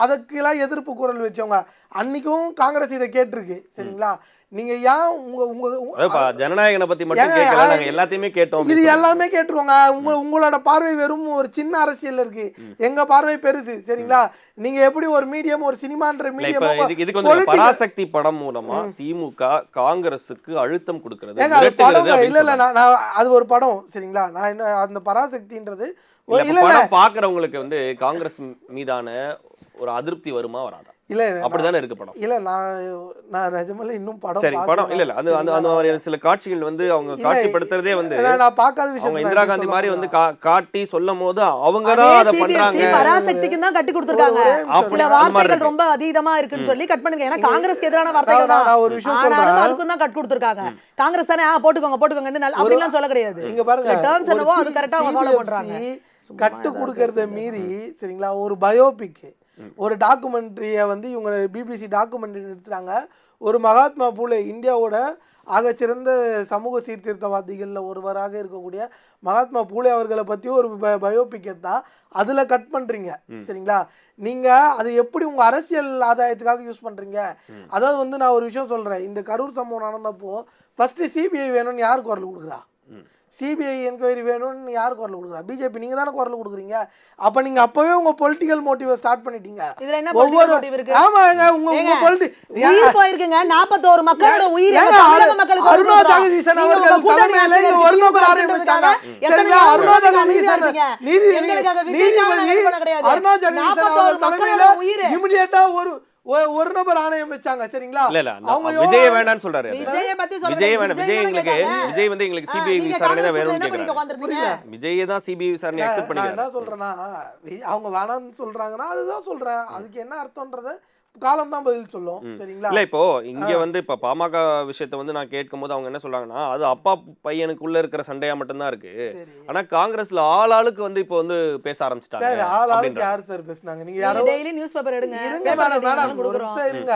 அதுக்கெல்லாம் எதிர்ப்பு குரல் வச்சவங்க அன்னைக்கும் காங்கிரஸ் இதை கேட்டிருக்கு சரிங்களா. நீங்க ஏன் உங்க ஜனநாயகனை பத்தி மட்டும் கேட்கல, நாங்க எல்லாத்தையுமே கேட்டோம். இது எல்லாமே கேட்டுருவாங்க. உங்களோட பார்வை வெறும் ஒரு சின்ன அரசியல் இருக்கு, எங்க பார்வை பெருசு சரிங்களா. நீங்க எப்படி ஒரு மீடியம் ஒரு சினிமான்ற மீடியம் இதுக்கு வந்து பராசக்தி படம் மூலமா திமுக காங்கிரஸுக்கு அழுத்தம் கொடுக்கிறது. இல்ல நான் அது ஒரு படம் சரிங்களா. நான் என்ன அந்த பராசக்தின்றது பாக்குறவங்களுக்கு வந்து காங்கிரஸ் மீதான ஒரு அதிருப்தி வருமா வராதா? இல்ல அப்படிதானே இருக்கு படம். இல்ல நான் நிஜமால இன்னும் படம் சரி படம் இல்ல அது அந்த சில காட்சிகள் வந்து அவங்க காட்சிப்படுத்துறதே வந்து நான் பார்க்காத விஷயம். இந்திரா காந்தி மாதிரி வந்து காட்டி சொல்லும் போது அவங்க தான் அதை பண்றாங்க. பராசக்திக்கு தான் கட்டி கொடுத்திருக்காங்க. சில வார்த்தைகள் ரொம்ப அதீதமா இருக்குன்னு சொல்லி கட் பண்ணுங்க. ஏன்னா காங்கிரஸ்க்கு எதிரான வார்த்தைகள் தான். நான் ஒரு விஷயம் சொல்றேன், அதுக்கு தான் கட் கொடுத்திருக்காங்க. காங்கிரஸ் தானே போட்டுக்கோங்க அப்படிலாம் சொல்ல கிடையாது. இங்க பாருங்க டர்ம்ஸ் என்னவோ அது கரெக்ட்டா ஃபாலோ பண்றாங்க. கட்டு கொடுக்கறத மீறி சரிங்களா ஒரு பயோபிக் ஒரு டாக்குமெண்ட்ரியை வந்து இவங்க பிபிசி டாக்குமெண்ட்ரி எடுத்துறாங்க. ஒரு மகாத்மா பூலே இந்தியாவோட ஆகச்சிறந்த சமூக சீர்திருத்தவாதிகளில் ஒருவராக இருக்கக்கூடிய மகாத்மா பூலே அவர்களை பற்றி ஒரு பயோபிக் தான் அதில் கட் பண்ணுறீங்க சரிங்களா. நீங்கள் அது எப்படி உங்கள் அரசியல் ஆதாயத்துக்காக யூஸ் பண்ணுறீங்க? அதாவது வந்து நான் ஒரு விஷயம் சொல்கிறேன். இந்த கரூர் சம்பவம் நடந்தப்போ ஃபஸ்ட்டு சிபிஐ வேணும்னு யார் குரல் கொடுக்குறா? சிபிஐ என்கொயரி வேணும்னு யார் குரல் கொடுக்குறா? பிஜேபி. நீங்க தானே குரல் கொடுக்குறீங்க. அப்ப நீங்க அப்பவே உங்க பொலிட்டிக்கல் மோட்டிவ் ஸ்டார்ட் பண்ணிட்டீங்க. ஒவ்வொரு ஆமாங்க உங்க உயிர் போயிருக்குங்க. 41 மக்களோட உயிர் மக்களுக்கு அருணா ஜெகதீசன் அவர்கள் தலைமையில இந்த ஒரு நபர் ஆரம்பிச்சாங்க. சரிங்களா? அருணா ஜெகதீசன் நீதிபதி அருணா ஜெகதீசன் அவர்கள் தலைமையில இமிடியேட்டா ஒரு நபர் ஆணையம் வச்சாங்க சரிங்களா. அவங்க விஜய் வேண்டாம்னு சொல்றாரு. விஜய் வேண்டாம். விஜய் வந்து எங்களுக்கு சிபிஐ விசாரணை தான் வேணும்னு கேக்குறாங்க. விஜய் தான் சிபிஐ விசாரணை அக்செப்ட் பண்ணிக்கிறாங்க. என்ன சொல்றேன்னா அவங்க வேணாம்னு சொல்றாங்கன்னா அதுதான் சொல்றேன். அதுக்கு என்ன அர்த்தம்ன்றது காலம் தான் பதில் சொல்லும் சரிங்களா. இல்ல இப்போ இங்க வந்து இப்ப பாமக விஷயத்தை வந்து நான் கேட்கும் போது அவங்க என்ன சொல்றாங்கன்னா அது அப்பா பையனுக்குள்ள இருக்கிற சண்டையா மட்டும்தான் இருக்கு. ஆனா காங்கிரஸ்ல ஆளுக்கு வந்து இப்போ வந்து பேச ஆரம்பிச்சிட்டாங்க. ஆளுக்கு யார் சார் பேசுனாங்க? நீங்க யாரோ டெய்லி நியூஸ் பேப்பர் எடுங்க. இருங்க மேடம் ஒரு நிமிஷம் இருங்க.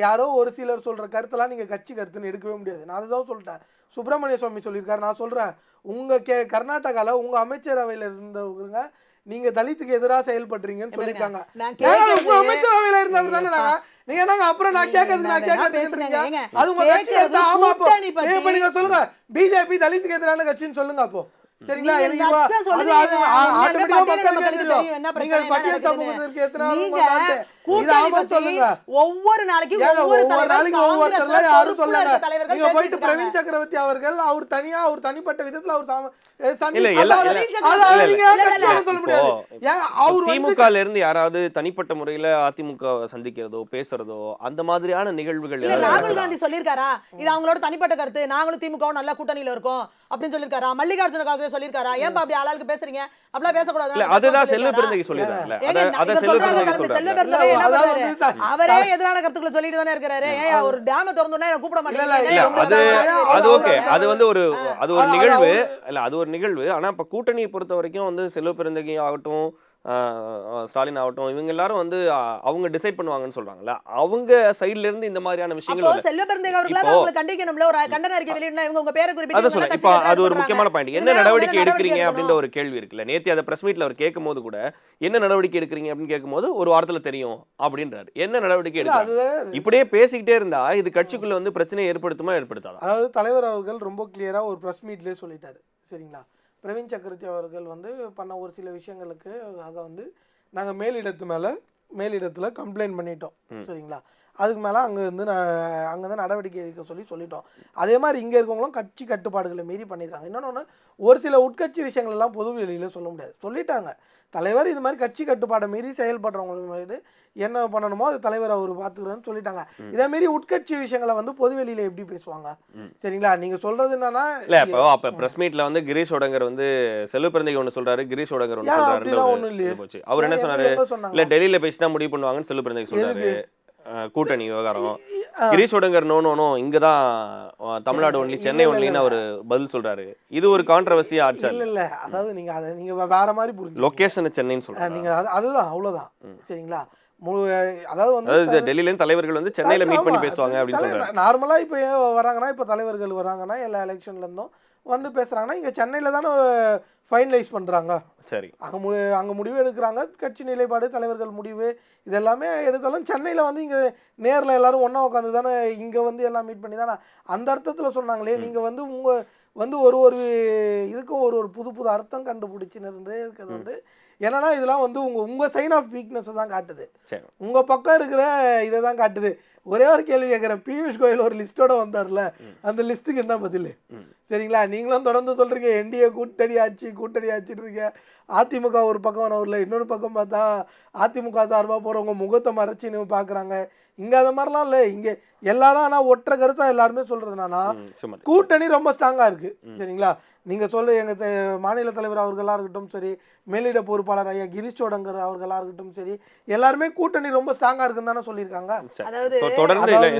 யாரோ ஒரு சிலர் சொல்ற கருத்தெல்லாம் நீங்க கட்சி கருத்துன்னு எடுக்கவே முடியாது. நான் அதுதான் சொல்லிட்டேன். சுப்பிரமணிய சுவாமி சொல்லியிருக்காரு. நான் சொல்றேன் உங்க கர்நாடகால உங்க அமைச்சரவையில இருந்தவங்க நீங்க தலித்துக்கு எதிராக செயல்படுறீங்கன்னு சொல்லிருக்காங்க. உங்க அமைச்சரவையில இருந்தவர் தானே நாங்க. நீங்க என்னங்க அப்புறம் நான் கேட்கறதுக்கு அது உங்க கட்சி கருத்தா? ஆமா அப்போ நீங்க சொல்லுங்க பிஜேபி தலித்துக்கு எதிரான கட்சின்னு சொல்லுங்க அப்போ சரிங்களா. பட்டியல் சமூகத்திற்கு ஒவ்வொரு நாளைக்கும் ஒவ்வொருத்தர் யாரும் சொல்லாங்க. நீங்க போயிட்டு பிரவீன் சக்கரவர்த்தி அவர்கள் அவர் தனிப்பட்ட விதத்துல திமுக இருந்து யாராவது தனிப்பட்ட முறையில அதிமுக சந்திக்கிறதோ பேசுறதோ அந்த மாதிரியான நிகழ்வுகள் ராகுல் காந்தி சொல்லிருக்காரா? இது அவங்களோட தனிப்பட்ட கருத்து. நாங்களும் திமுகவும் நல்ல கூட்டணியில இருக்கோம் அப்படின்னு சொல்லிருக்காரா? மல்லிகார்ஜுன கார்கே சொல்லிருக்காரா? ஏன் அப்படி ஆளாளுக்கு பேசுறீங்க? அப்படிலாம் பேசக்கூடாது. அதுதான் செல்வ பெருந்தகை சொல்லிருக்காங்க. அத செல்வ பெருந்தகை சொல்றாரு. அவரே எதிரான கருத்துக்களை சொல்லிட்டு தானே இருக்காரு. ஏன் ஒரு டேம் திறந்தோம்னா கூப்பிட மாட்டேங்கிறீங்க? அது ஓகே. அது வந்து அது ஒரு நிகழ்வு இல்ல, அது ஒரு நிகழ்வு. ஆனா இப்ப கூட்டணியை பொறுத்த வரைக்கும் வந்து செல்வ பெருந்தகை ஆகட்டும் ஸ்டாலின் ஆகட்டும், இவங்க எல்லாரும் வந்து அவங்க டிசைட் பண்ணுவாங்கன்னு சொல்றாங்கல்ல, அவங்க சைடுல இருந்து இந்த மாதிரியான விஷயங்கள் அப்போ செல்வ பெருந்தகை அவர்களால அவங்களை கண்டிக்கணும்ல, ஒரு கண்டன அறிக்கை வெளியிடணும், இவங்க உங்க பேரை குறிப்பிட்டு அதான் சொல்றேன். இப்போ அது ஒரு முக்கியமான பாயிண்ட். என்ன நடவடிக்கை எடுக்கிறீங்க எடுக்கணும் அப்படின்ற ஒரு கேள்வி இருக்குல்ல. நேத்து அதை பிரஸ் மீட்ல அவர் கேட்கும் போது கூட என்ன நடவடிக்கை எடுக்கிறீங்க அப்படின்னு கேட்கும்போது ஒரு வாரத்துல தெரியும் அப்படின்றாரு. என்ன நடவடிக்கை எடுக்கிறாங்க? இப்படியே பேசிக்கிட்டே இருந்தா இது கட்சிக்குள்ள வந்து பிரச்சனையை ஏற்படுத்துமா ஏற்படுத்தாதா? அதாவது தலைவர் அவர்கள் ரொம்ப கிளியரா ஒரு ப்ரெஸ் மீட்லேயே சொல்லிட்டாரு, சரிங்களா. பிரவீன் சக்கரவர்த்தி அவர்கள் வந்து பண்ண ஒரு சில விஷயங்களுக்கு ஆக வந்து நாங்கள் மேலிடத்தில் கம்ப்ளைண்ட் பண்ணிட்டோம், சரிங்களா. அதுக்கு மேலே அங்கே தான் நடவடிக்கை எடுக்க சொல்லிட்டோம். அதே மாதிரி இங்கே இருக்கவங்களும் கட்சி கட்டுப்பாடுகளை மீறி பண்ணியிருக்காங்க. இன்னொன்று, ஒரு சில உட்கட்சி விஷயங்கள் எல்லாம் பொது வெளியில் சொல்ல முடியாது, சொல்லிட்டாங்க. தலைவர் இது மாதிரி கட்சி கட்டுப்பாடை மீறி செயல்படுறவங்களுக்கு என்ன பண்ணணுமோ அது தலைவர் அவர் பார்த்துக்கிறேன்னு சொல்லிட்டாங்க. இதே மாரி உட்கட்சி விஷயங்களை வந்து பொது வெளியில் எப்படி பேசுவாங்க, சரிங்களா. நீங்கள் சொல்கிறது என்னன்னா, இல்லை அப்போ ப்ரெஸ் மீட்டில் வந்து கிரீஷ் ஓடங்கர் வந்து செல்வ பெருந்தகை ஒன்று சொல்கிறாரு, கிரீஷ் ஓடங்கர் ஒன்று சொல்கிறாரு. ஒன்றும் இல்லையே. அவர் என்ன சொன்னாரு? இல்லை டெல்லியில் பேசி தான் முடிவு பண்ணுவாங்கன்னு செல்வ பெருந்தகை சொல்றாரு. கூட்டணி விவகாரம் கிரீஷ் ஓடங்கர் நோ இங்கதான் தமிழ்நாடு ஒன்லி, சென்னை ஒன்லின்னு அவர் பதில் சொல்றாரு. இது ஒரு கான்ட்ரவர்சியா ஆச்சு. இல்ல அதாவது நீங்க வேற மாதிரி புரிஞ்சு லொகேஷன் சென்னைன்னு சொல்றாங்க. நீங்க அதுதான் அவ்வளவுதான், சரிங்களா. அதாவது டெல்லியில இருந்து தலைவர்கள் வந்து சென்னையில மீட் பண்ணி பேசுவாங்க அப்படின்னு சொல்றாங்க. நார்மலா இப்ப வராங்கன்னா, இப்ப தலைவர்கள் வராங்கன்னா எல்லா எலெக்ஷன்ல இருந்தும் வந்து பேசுறாங்கன்னா இங்க சென்னையில தானே ஃபைனலைஸ் பண்றாங்க. சரி, அங்க முடிவு எடுக்கிறாங்க. கட்சி நிலைப்பாடு, தலைவர்கள் முடிவு இதெல்லாமே எடுத்தாலும் சென்னையில வந்து இங்க நேர்ல எல்லாரும் ஒண்ணா உட்காந்து தானே இங்க வந்து எல்லாம் மீட் பண்ணி தானே அந்த அர்த்தத்துல சொன்னாங்களே. நீங்க வந்து உங்க வந்து ஒரு இதுக்கும் ஒரு புது அர்த்தம் கண்டுபிடிச்சுன்னு இருக்கிறது வந்து என்னன்னா, இதெல்லாம் வந்து உங்க சைன் ஆஃப் வீக்னஸ் தான் காட்டுது, உங்க பக்கம் இருக்கிற இதை தான் காட்டுது. ஒரே ஒரு கேள்வி கேட்குறேன், பியூஷ் கோயல் ஒரு லிஸ்டோட வந்தார்ல, அந்த லிஸ்ட்டுக்கு என்ன பதில், சரிங்களா. நீங்களும் தொடர்ந்து சொல்றீங்க என்டிஏ கூட்டணி ஆச்சுட்டு இருக்கீங்க. அதிமுக ஒரு பக்கம் வரல, இன்னொரு பக்கம் பார்த்தா அதிமுக சார்பாக போகிறவங்க முகத்தை மறைச்சின்னு பார்க்குறாங்க. இங்கே அது மாதிரிலாம் இல்லை. இங்கே எல்லாரும் ஆனால் ஒற்றை கருத்தா எல்லாருமே சொல்கிறதுனா கூட்டணி ரொம்ப ஸ்ட்ராங்காக இருக்குது, சரிங்களா. நீங்கள் சொல்ல எங்கள் மாநில தலைவர் அவர்களாக இருக்கட்டும் சரி, மேலிட பொறுப்பாளர் ஐயா கிரீஷ் சோடங்கர் அவர்களாக இருக்கட்டும் சரி, எல்லாருமே கூட்டணி ரொம்ப ஸ்ட்ராங்காக இருக்குன்னு தானே சொல்லியிருக்காங்க. அதாவது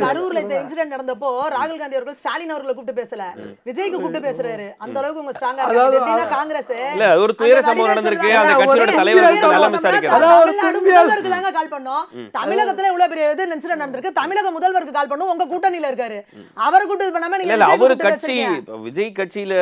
கரூர்ல இந்த இன்சிடென்ட் நடந்தப்போ ராகுல் காந்தி அவர்கள் ஸ்டாலின் அவர்களை கூப்பிட்டு பேசல, விஜய்க்கு கூப்பிட்டு பேசுறாரு. அந்த அளவுக்கு உங்க ஸ்ட்ராங்கா இருக்காங்க. காங்கிரஸ் இல்ல ஒரு துயர சம்பவம் நடந்திருக்கு, அந்த கட்சியோட தலைவருக்கு நல்லா விசாரிக்கிறாங்க. அதாவது முதல்வருக்கு தாங்க கால் பண்ணோம். தமிழகத்துல இவ்வளவு பெரிய இது இன்சிடென்ட் நடந்திருக்கு, தமிழக முதல்வருக்கு கால் பண்ணோம். உங்க கூட்டணியில இருக்காரு, அவரை கூப்பிட்டு பண்ணாம நீங்க இல்ல அவர் கட்சி விஜய் கட்சியில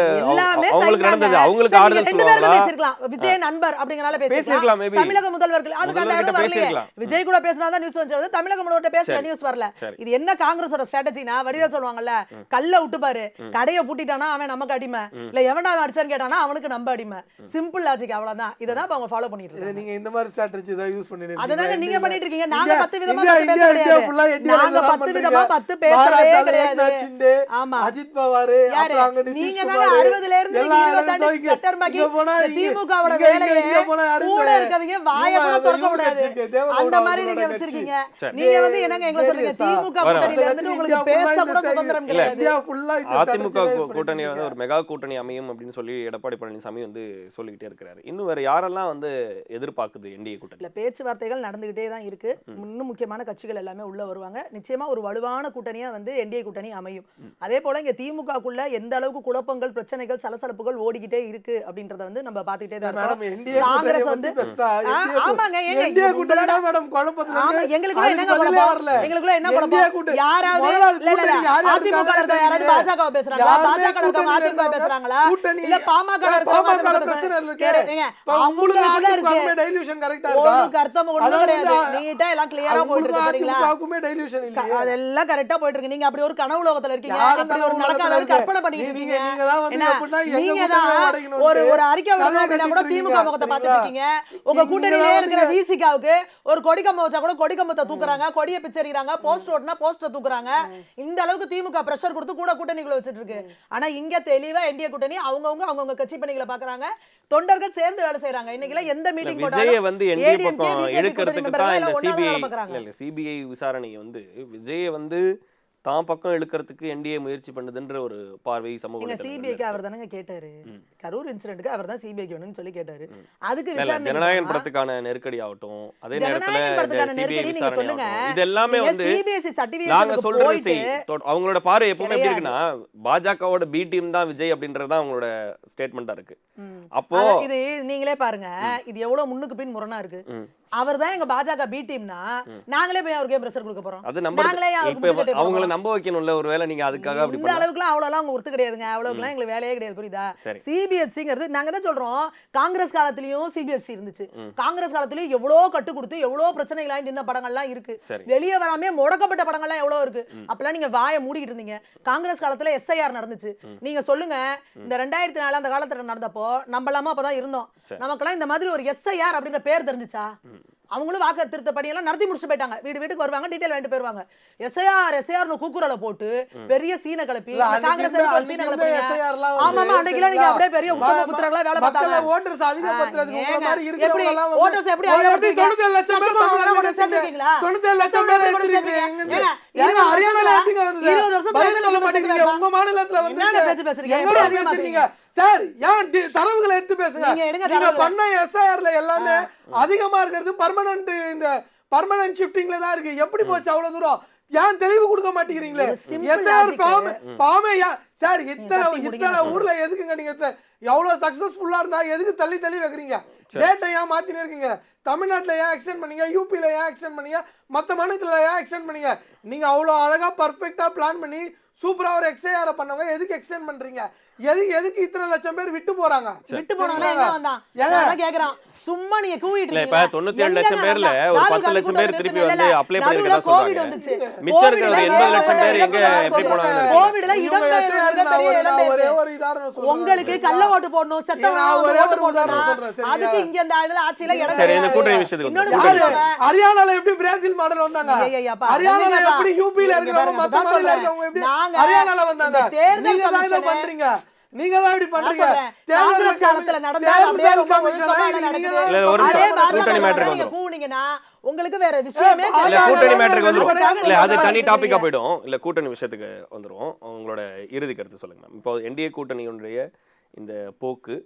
அவங்களுக்கு நடந்தது, அவங்களுக்கு ஆறுதல் சொல்லுவாங்க. பேசிக்கலாம் விஜய் நண்பர் அப்படிங்கறனால பேசிக்கலாம். தமிழக முதல்வருக்கு அதுக்கு அந்த இடம் வரல. விஜய் கூட பேசினாதான் நியூஸ் வந்து, தமிழக முதல்வர்கிட்ட பேசல நியூஸ் வரல. இது என்ன காங்கிரஸோட ஸ்ட்ராட்டஜினா, வடிவேல் சொல்லுவாங்கல்ல, கல்ல விட்டு பாரு, கடையை பூட்டிட்டானா அவன் நமக்கு அடிமை, இல்ல எவனா அடிச்சான்னு கேட்டானா அவனுக்கு நம்ம அடிமை. சிம்பிள் லாஜிக், அவ்வளவுதான். இததான் அவங்க ஃபாலோ பண்ணிட்டு இருக்காங்க. நீங்க இந்த மாதிரி ஸ்ட்ராட்டஜி தான் யூஸ் பண்ணிட்டு இருக்கீங்க. அதனால நீங்க பண்ணிட்டு இருக்கீங்க. நாங்க 10 விதமா பேசுறோம். நாங்க 10 விதமா 10 பேசுறதே கிடையாது. ஆமா, அஜித் பவார் அப்புறம் அங்க நீங்க தான் 60ல இருந்து 20 கட்டர் பாக்கி திமுகவோட வேலையே கூட இருக்கவங்க வாயை கூட திறக்க கூடாது. அந்த மாதிரி நீங்க வச்சிருக்கீங்க. நீங்க வந்து என்னங்க எங்க சொல்றீங்க, திமுக கூட்டணியில இருந்து உங்களுக்கு பேச கூட சுதந்திரம் கிடையாது. இந்தியா ஃபுல்லா அதிமுக கூட்டணி வந்து ஒரு மெகா கூட்டணி அமையும் அப்படின்னு சொல்லி எடப்பாடி பழனிசாமி வந்து சொல்லிக்கிட்டே இருக்காரு. இன்னும் வேற யாரெல்லாம் வந்து எதிர்பார்க்குது என்டிஏ கூட்டணி? இல்ல பேச்சுவார்த்தைகள் நடந்துகிட்டே தான் இருக்கு. இன்னும் முக்கியமான கட்சிகள் எல்லாமே உள்ள வருவாங்க. நிச்சயமா ஒரு வலுவான கூட்டணியா வந்து என்டிஏ கூட்டணி அமையும். அதே போல இங்க திமுகக்குள்ள எந்த அளவுக்கு குழப்பங்கள், பிரச்சனைகள், சலசலப்புகள் ஓடிக்கிட்டே இருக்கு அப்படின்றத வந்து நம்ம பாத்துக்கிட்டே தான் இருக்கோம். காங்கிரஸ் வந்து ஆமாங்க, என்டிஏ கூட்டணி மேடம் குழப்பத்துல இருக்கு. எங்களுக்குள்ள என்ன குழப்பம்? எங்களுக்குள்ள என்ன குழப்பம்? யாராவது அதிமுக யாராவது பாஜக பேசுறாங்களா, பாஜக அதிமுக பேசுறாங்களா, இல்ல பாமக பிரச்சனை இருக்கு. அவங்களுக்குள்ள இருக்கு டைலூஷன் கரெக்ட்டா இருக்கா? ஒரு அர்த்தம் ஒண்ணும் கிடையாது. நீட்டா எல்லாம் கிளியரா போயிட்டு இருக்கு. சரிங்களா? அதிமுகக்குமே டைலூஷன் இல்ல, அதெல்லாம் கரெக்ட்டா போயிட்டு இருக்கு. நீங்க அப்படி ஒரு கனவு உலகத்துல இருக்கீங்க, அப்படி ஒரு நடக்காத கற்பனை பண்ணிட்டு இருக்கீங்க. நீங்க தான் வந்து எப்படினா நீங்க தான் ஒரு அறிக்கை விடுங்க அப்படினா கூட திமுக முகத்தை பார்த்துட்டு இருக்கீங்க. உங்க கூட்டணியிலே இருக்கிற விசிகாவுக்கு ஒரு கொடி கம்பம் வச்சா கூட கொடி கம்பத்தை தூக்குறாங்க, கொடியை பிச்சறிறாங்க, போஸ்டர் ஓட்டுனா போஸ்டர் தூக்குறாங்க. இந்த அளவுக்கு திமுக பிரஷர் கொடுத்து கூட கூட்டணிக்குள்ள வச்சிட்டு இருக்கு. ஆனா இங்க தெளிவா என்டிஏ கூட்டணி அவங்கவங்க கட்சி பணிகளை பாக்குறாங்க, தொண்டர்கள் சேர்ந்து வேலை செய்யறாங்க. இன்னைக்குல எந்த மீட்டிங் போட்டாலும் விஜய் வந்து என்டிஏ பக்கம் எடுக்கிறதுக்கு தான் இந்த சிபிஐ விசாரணை வந்து விஜய் வந்து தான் பக்கம் இழுக்கிறதுக்கு என்டிஏ முயற்சி பண்ணுதுன்ற ஒரு பார்வை சமூக நீங்க வலைதளங்கள்ல சிபிஐக்கு இருக்கு. அவர் தானங்க கேட்டாரு. கரூர் இன்சிடென்ட்க்கு அவர் தான் சிபிஐக்கு வேணும்னு சொல்லி கேட்டாரு. அதுக்கு இல்ல, விசாரணை ஜனநாயகன் பண்ணா- படத்துக்கான நெருக்கடி ஆகட்டும், அதே நேரத்துல ஜனநாயகன் படத்துக்கான சிபிஐ நெருக்கடி நீங்க விசாரணை சொல்லுங்க. ஆகட்டும், இது எல்லாமே நீங்க வந்து சிபிஎஸ்இ நாங்க சர்டிபிகேஷனுக்கு சொல்றது போயிட்டு அவங்களோட பார்வை எப்பவுமே எப்படி கிடையாது. இருக்குன்னா பாஜகவோட பி டீம் தான் விஜய் அப்படின்றது தான் அவங்களோட ஸ்டேட்மெண்டா இருக்கு. அப்போ இது நீங்களே பாருங்க, இது எவ்வளவு முன்னுக்கு பின் முரணா இருக்கு. அவர் தான் எங்க பாஜக பி டீம்னா நாங்களே போய் அவருக்கு பிரஷர் கொடுக்க போறோம். அது நம்பர் நாங்களே அவருக்கு இப்ப முட்டுக்கட்டை போட அவங்கள போறோம். நம்ப வைக்கணும்ல, ஒருவேளை நீங்க அதுக்காக அப்படி இந்த பண்ணலாம். அளவுக்குலாம் அவ்வளவுலாம் அவங்க ஒருத்து கிடையாதுங்க. அவ்வளவுக்குலாம் எங்களுக்கு வேலையே கிடையாது, புரியுதா? சரி. சிபிஎஃப்சிங்கிறது நாங்க தான் சொல்றோம், காங்கிரஸ் காலத்திலயும் சிபிஎஃப்சி இருந்துச்சு. காங்கிரஸ் காலத்திலயும் எவ்வளவு கட்டு கொடுத்து எவ்வளவு பிரச்சனைகளாய் நின்ன படங்கள்லாம் இருக்கு. சரி. வெளியே வராம முடக்கப்பட்ட படங்கள்லாம் எவ்வளவு இருக்கு. அப்பெல்லாம் நீங்க வாயை மூடிக்கிட்டு இருந்தீங்க. காங்கிரஸ் காலத்துல எஸ்ஐஆர் நடந்துச்சு. நீங்க சொல்லுங்க, இந்த 2004 அந்த காலத்துல நடந்தப்போ நம்மளாம அப்பதான் இருந்தோம். நமக்கெல்லாம் இந்த மாதிரி ஒரு எஸ்ஐஆர் அப்படின்ற பேர் தெரிஞ்சுச்சா? அவங்களும் வாக்கு திருத்த பணியெல்லாம் நடத்தி முடிச்சுட்டு போயிட்டாங்க. வீடு வீட்டுக்கு வருவாங்க, டீடைல் வாங்கிட்டு போயிருவாங்க. எஸ்ஐஆர்னு கூக்குரலை போட்டு பெரிய சீனை கிளப்பி காங்கிரஸ் சீனை கிளப்பி. ஆமாமா, அன்னைக்கு நீங்க அப்படியே பெரிய உத்தம புத்திரங்களா வேலை பார்த்தாங்க. ஓட்டர்ஸ் அதிகப்படுத்துறதுக்கு உங்கள மாதிரி எப்படி இருக்கிறவங்க எல்லாம் வந்து ஓட்டர்ஸ் எப்படி எப்படி 97 லட்சம் பேர் தமிழ்நாட்டுல சேர்ந்துருக்கீங்களா? 97 லட்சம் பேர் எடுத்துறீங்க. எங்க ஹரியானால எப்படிங்க வந்தது? 20 வருஷம் பதில் சொல்ல மாட்டீங்க. உங்க மாநிலத்துல வந்து என்னங்க பேச்சு பேசுறீங்க? எங்க பேசுறீங்க சார்? ஏன் தரவுகளை எடுத்து பேசுங்க. நீங்க எடுங்க நீங்க தரவுகளை. பண்ண எஸ்ஐஆர்ல எல்லாமே அதிகமா இருக்கிறது பெர்மனன்ட், இந்த பெர்மனன்ட் ஷிஃப்டிங்ல தான் இருக்கு. எப்படி போச்சு அவ்வளவு தூரம்? ஏன் தெளிவு கொடுக்க மாட்டேங்கிறீங்களே? எஸ்ஐஆர் ஃபார்மே சார் இத்தனை ஊர்ல எதுக்குங்க நீங்க எவ்வளவு சக்சஸ்ஃபுல்லா இருந்தா எதுக்கு தள்ளி தள்ளி வைக்கிறீங்க? டேட்டை ஏன் மாத்தினே இருக்கீங்க? தமிழ்நாட்டுல ஏன் எக்ஸ்டெண்ட் பண்ணீங்க? யூபில ஏன் எக்ஸ்டெண்ட் பண்ணீங்க? மத்த மாநிலத்துல ஏன் எக்ஸ்டெண்ட் பண்ணீங்க? நீங்க அவ்வளவு அழகா பர்ஃபெக்ட்டா பிளான் பண்ணி சூப்பரா ஒரு எக்ஸ்ஐஆர் பண்ணவங்க எதுக்கு எக்ஸ்டெண்ட் பண்றீங்க? எதுக்கு இத்தனை லட்சம் பேர் விட்டு போறாங்க? விட்டு போனாங்க எங்க வந்தான்? நான் கேக்குறேன். சும்மா நீங்க கூவிட்டு இல்ல, இருக்கீங்க. இப்ப 97 லட்சம் பேர்ல ஒரு 10 லட்சம் பேர் திருப்பி வந்து அப்ளை பண்ணிருக்கதா கோவிட் சொல்றாங்க. வந்துச்சு. மிச்சம் இருக்கிற ஒரு 80 லட்சம் பேர் எங்க எப்படி போனாங்க? கோவிட்ல ஒரே ஒரு உதாரணம் சொல்றேன். உங்களுக்கு கள்ள ஓட்டு போடணும், செத்தவங்க ஓட்டு போடணும். அதுக்கு இங்க இந்த இதுல ஆட்சியில இடம் சரி, இந்த கூட்டணி கிடையாது. விஷயத்துக்கு இன்னொன்னு வந்து கூட்டணி சொல்றேன். ஹரியானால எப்படி பிரேசில் மாடல் வந்தாங்க? ஐயையப்பா, ஹரியானால அதுங்க எப்படி யூபில இங்க இருக்கிறவங்க பாருங்க, மத்த அதான் மாநில சொல்றேன். இருக்கவங்க எப்படி நாங்க ஹரியானால வந்தாங்க? இந்த தேர்தல் நீங்க தான் இத கமிஷனை பண்றீங்க. நீங்க தான் இப்படி பண்றீங்க. காங்கிரஸ் காலத்துல நடந்தா அப்படியே ரொம்ப ஒழுக்கமா நடக்குது. இல்ல, ஒரு அதே நிமிஷம். பாஜக கூட்டணி மேட்டருக்கு நீங்க வந்துரும். கூவுனீங்கன்னா உங்களுக்கு வேற விஷயமே இல்ல, இல்ல, தெரியாது. கூட்டணி மேட்டருக்கு வந்துரும். வெளிப்படையாக இல்ல, அது தனி சொல்லுங்க. டாபிக்கா போயிடும். இல்ல, கூட்டணி விஷயத்துக்கு வந்துரும். உங்களோட இறுதி கருத்து சொல்லுங்க மேம். இப்போ என்டிஏ கூட்டணியுடைய இந்த போக்கு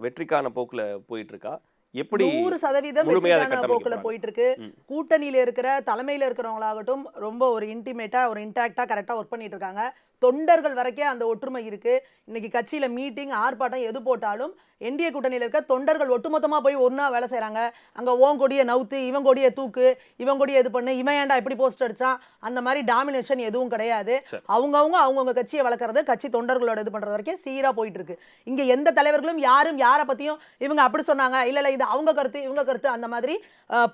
வெற்றிக்கான போக்குல போயிட்டு இருக்கா? எப்படி 100% முழுமையா அதை வெற்றிக்கான கட்டமைக்க போக்குல போறாங்க? போயிட்டு இருக்கு. கூட்டணியில இருக்கிற தலைமையில இருக்கிறவங்களாகட்டும் ரொம்ப ஒரு இன்டிமேட்டா ஒரு இன்டாக்டா கரெக்டா ஒர்க் பண்ணிட்டு இருக்காங்க. தொண்டர்கள் வரைக்கும் அந்த ஒற்றுமை இருக்கு. இன்னைக்கு கட்சியில மீட்டிங் ஆர்ப்பாட்டம் எது போட்டாலும் என்டிஏ கூட்டணியில இருக்க தொண்டர்கள் ஒட்டுமொத்தமா போய் ஒண்ணா வேலை செய்யறாங்க. அங்க ஓன் கொடியை நவுத்து, இவன் கொடியை தூக்கு, இவன் கொடியை இது பண்ணு, இவன் ஏன்டா இப்படி போஸ்ட் அடிச்சான், அந்த மாதிரி டாமினேஷன் எதுவும் கிடையாது. அவங்கவுங்க கட்சியை வளர்க்கறது, கட்சி தொண்டர்களோட இது பண்றது வரைக்கும் சீரா போயிட்டு இருக்கு. இங்க எந்த தலைவர்களும் யாரும் யாரை பத்தியும் இவங்க அப்படி சொன்னாங்க, இல்ல இது அவங்க கருத்து இவங்க கருத்து, அந்த மாதிரி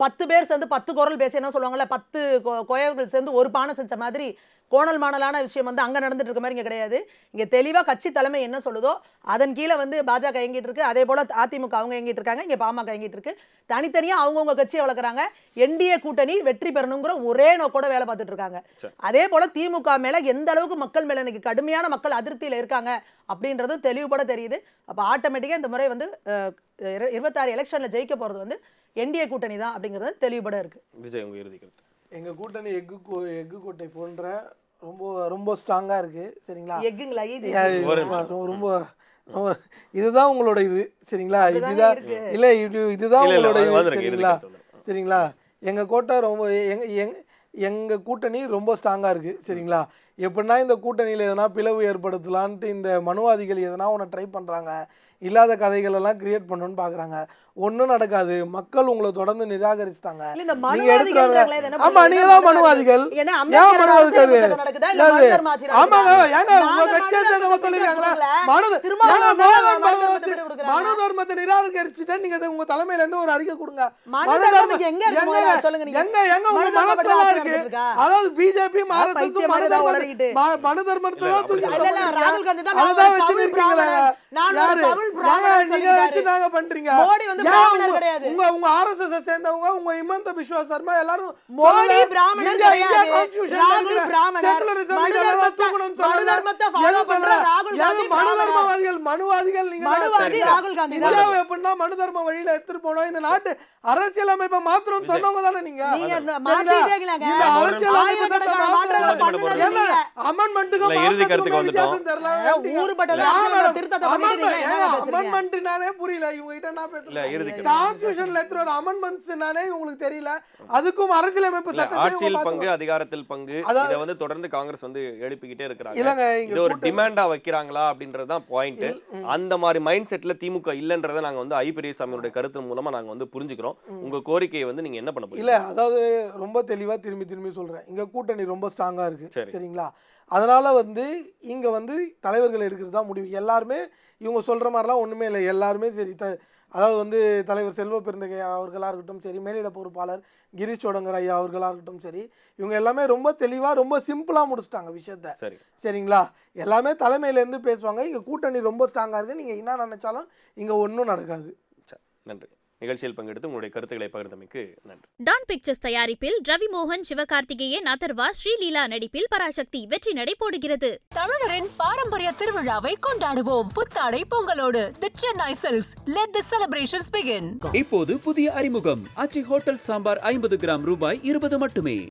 10 பேர் சேர்ந்து 10 குரல் பேசி என்ன சொல்லுவாங்கல்ல, 10 கொயர்கள் சேர்ந்து ஒரு பானை செஞ்ச மாதிரி கோணல் மாணலான விஷயம் வந்து அங்க நடந்துட்டு இருக்க மாதிரி இங்க கிடையாது. இங்க தெளிவா கட்சி தலைமை என்ன சொல்லுதோ அதன் கீழே வந்து பாஜக இயங்கிட்டு இருக்கு. அதே போல அதிமுக அவங்க இயங்கிட்டு இருக்காங்க, இங்க பாமக இயங்கிட்டு இருக்கு. தனித்தனியா அவங்கவுங்க கட்சியை வளர்க்குறாங்க. என்டிஏ கூட்டணி வெற்றி பெறணுங்கிற ஒரே நோக்கோட வேலை பார்த்துட்டு இருக்காங்க. அதே போல திமுக மேல எந்த அளவுக்கு மக்கள் மேல இன்னைக்கு கடுமையான மக்கள் அதிருப்தியில இருக்காங்க அப்படின்றது தெளிவுபட தெரியுது. அப்ப ஆட்டோமேட்டிக்கா இந்த முறை வந்து 26 எலெக்ஷன்ல ஜெயிக்க போறது வந்து என்டிஏ கூட்டணி தான் அப்படிங்கிறது தெளிவுபட இருக்கு. விஜய், உங்க இறுதி கருத்து? எங்க கூட்டணி எஃகு கோட்டை போன்ற ரொம்ப ரொம்ப ஸ்ட்ராங்கா இருக்கு. சரிங்களா? எக்குங்களா? ரொம்ப இதுதான் உங்களோட இது. சரிங்களா? இதுதான் இல்ல இதுதான் உங்களோட இது. சரிங்களா? சரிங்களா? எங்க கோட்டை ரொம்ப எங்க கூட்டணி ரொம்ப ஸ்ட்ராங்கா இருக்கு. சரிங்களா? எப்படின்னா இந்த கூட்டணியில் எதனா பிளவு ஏற்படுத்தலான்ட்டு இந்த மனுவாதிகள் எதனா ஒன்று ட்ரை பண்ணுறாங்க. இல்லாத கதைகள் எல்லாம் கிரியேட் பண்ணணும்னு பார்க்குறாங்க. ஒன்றும் நடக்காது. மக்கள் உங்களை தொடர்ந்து நிராகரிச்சிட்டாங்க. நீங்க எடுத்துட்டு ஆமா, நீங்க தான் மனுவாதிகள். ஏன் மனுவாதிகள்? ஆமாங்க, ஏங்க உங்க கட்சியை சேர்ந்தவங்க சொல்லிருக்காங்களா மனு தர்மத்தை நிராகரிச்சுட்டு நீங்க உங்க தலைமையில இருந்து ஒரு அறிக்கை கொடுங்க. எங்க உங்க மனசுல இருக்கு? அதாவது பிஜேபி மனு தர்மத்தை தான் தூக்கி அதான் வச்சிருக்கீங்களே. நான் ஒரு யாரு? தமிழ் பிராமணன் நீங்க வச்சு சொல்லிட்டாரு. நாங்க பண்றீங்க. மோடி வந்து ஏன் பிராமணர் கிடையாது. உங்க RSS சேர்ந்தவங்க, உங்க ஹிமந்த பிஸ்வா சர்மா எல்லாரும் மோடி சொல்லல. பிராமணர் இந்தியா கிடையாது. constitution ல ராகுல் இருக்கிற பிராமணர். secularism மனு இதெல்லாம் தர்மத்தை- தூக்கணும்னு மனு சொல்லல. தர்மத்தை follow எது பண்ற சொல்லல? ராகுல் எது காந்தி மனு பிராமணர். மனுவாதிகள் நீங்க தான். மனுவாதி சரியா? ராகுல் காந்தி தான். இந்தியாவை எப்படின்னா மனு தர்ம வழியில எடுத்துட்டு போனோம், இந்த நாட்டு அரசியலமைப்பை மாற்றணும்னு சொன்னவங்க தானே நீங்க. நீங்க சரிங்களா? மாத்திட்டீங்களாங்க. இந்த அரசியலமைப்பை ஆயிரக்கணக்கான தான் மாற்றங்களை பண்ணுனது ஏன்னா, நீங்க. amendment-க்கும் இல்ல, இறுதி கருத்துக்கு மாற்றத்துக்கும் வந்துட்டோம். வித்தியாசம் தெரியல. ஊருப்பட்டதை யா அரசியலமைப்பை மேடம், திருத்தத்தை பண்ணிட்டு நீங்க என்ன பேசுறீங்க? amendment-னாலே புரியல இவங்க கிட்ட என்ன இல்ல, இறுதி பேசுறீங்க. கருத்து. கான்ஸ்டிடியூஷன்ல இருக்கிற ஒரு amendments-னாலே உங்களுக்கு தெரியல. அதுக்கும் அரசியலமைப்பு இல்ல, சட்டத்தையும் ஆட்சியில் இவங்க பங்கு மாத்தணும். அதிகாரத்தில் பங்கு அதாவது- இதை வந்து தொடர்ந்து காங்கிரஸ் வந்து எழுப்பிக்கிட்டே இருக்கிறாங்க. இல்லங்க, இங்க இது ஒரு கூட்டம் டிமாண்டா வைக்கிறாங்களா அப்படின்றதுதான் பாயிண்ட். அந்த மாதிரி மைண்ட் செட்ல திமுக இல்லன்றதை நாங்க வந்து ஐ பெரியசாமியோட கருத்து மூலமா நாங்க வந்து புரிஞ்சுக்கிறோம். உங்க கோரிக்கையை வந்து நீங்க என்ன பண்ண போறீங்க? இல்ல, அதாவது ரொம்ப தெளிவா திரும்பி சொல்றேன். இங்க கூட்டணி ரொம்ப ஸ்ட்ராங்கா இருக்கு. சரி. சரிங்களா? அதனால வந்து இங்க வந்து தலைவர்கள் எடுக்கிறது தான் முடிவு. எல்லாருமே இவங்க சொல்ற மாதிரிலாம் ஒண்ணுமே இல்லை. எல்லாருமே சரி, அதாவது வந்து தலைவர் செல்வ பெருந்தகை அவர்களா இருக்கட்டும் சரி, மேலிட பொறுப்பாளர் கிரீஷ் சோடங்கர் ஐயா அவர்களா இருக்கட்டும் சரி, இவங்க எல்லாமே ரொம்ப தெளிவா ரொம்ப சிம்பிளா முடிச்சிட்டாங்க விஷயத்த. சரி. சரிங்களா? எல்லாமே தலைமையில இருந்து பேசுவாங்க. இங்க கூட்டணி ரொம்ப ஸ்ட்ராங்கா இருக்கு. நீங்க என்ன நினைச்சாலும் இங்க ஒன்றும் நடக்காது. சரி, நன்றி. நிகழ்ச்சியில் பங்கெடுத்து உங்களுடைய கருத்துக்களை பகிர்ந்தமைக்கு நன்றி. டான் பிக்சர்ஸ் தயாரிப்பில் ரவி மோகன், சிவகார்த்திகேயன், அதர்வா, ஸ்ரீலீலா நடிப்பில் பராசக்தி வெற்றி நடை போடுகிறது. தமிழரின் பாரம்பரிய திருவிழாவை கொண்டாடுவோம் புத்தாடை பொங்கலோடு. The Chennai Silks. Let the celebrations begin. இப்போது புதிய அறிமுகம் ஆச்சி ஹோட்டல் சாம்பார் 50 கிராம் ரூபாய் 20 மட்டுமே.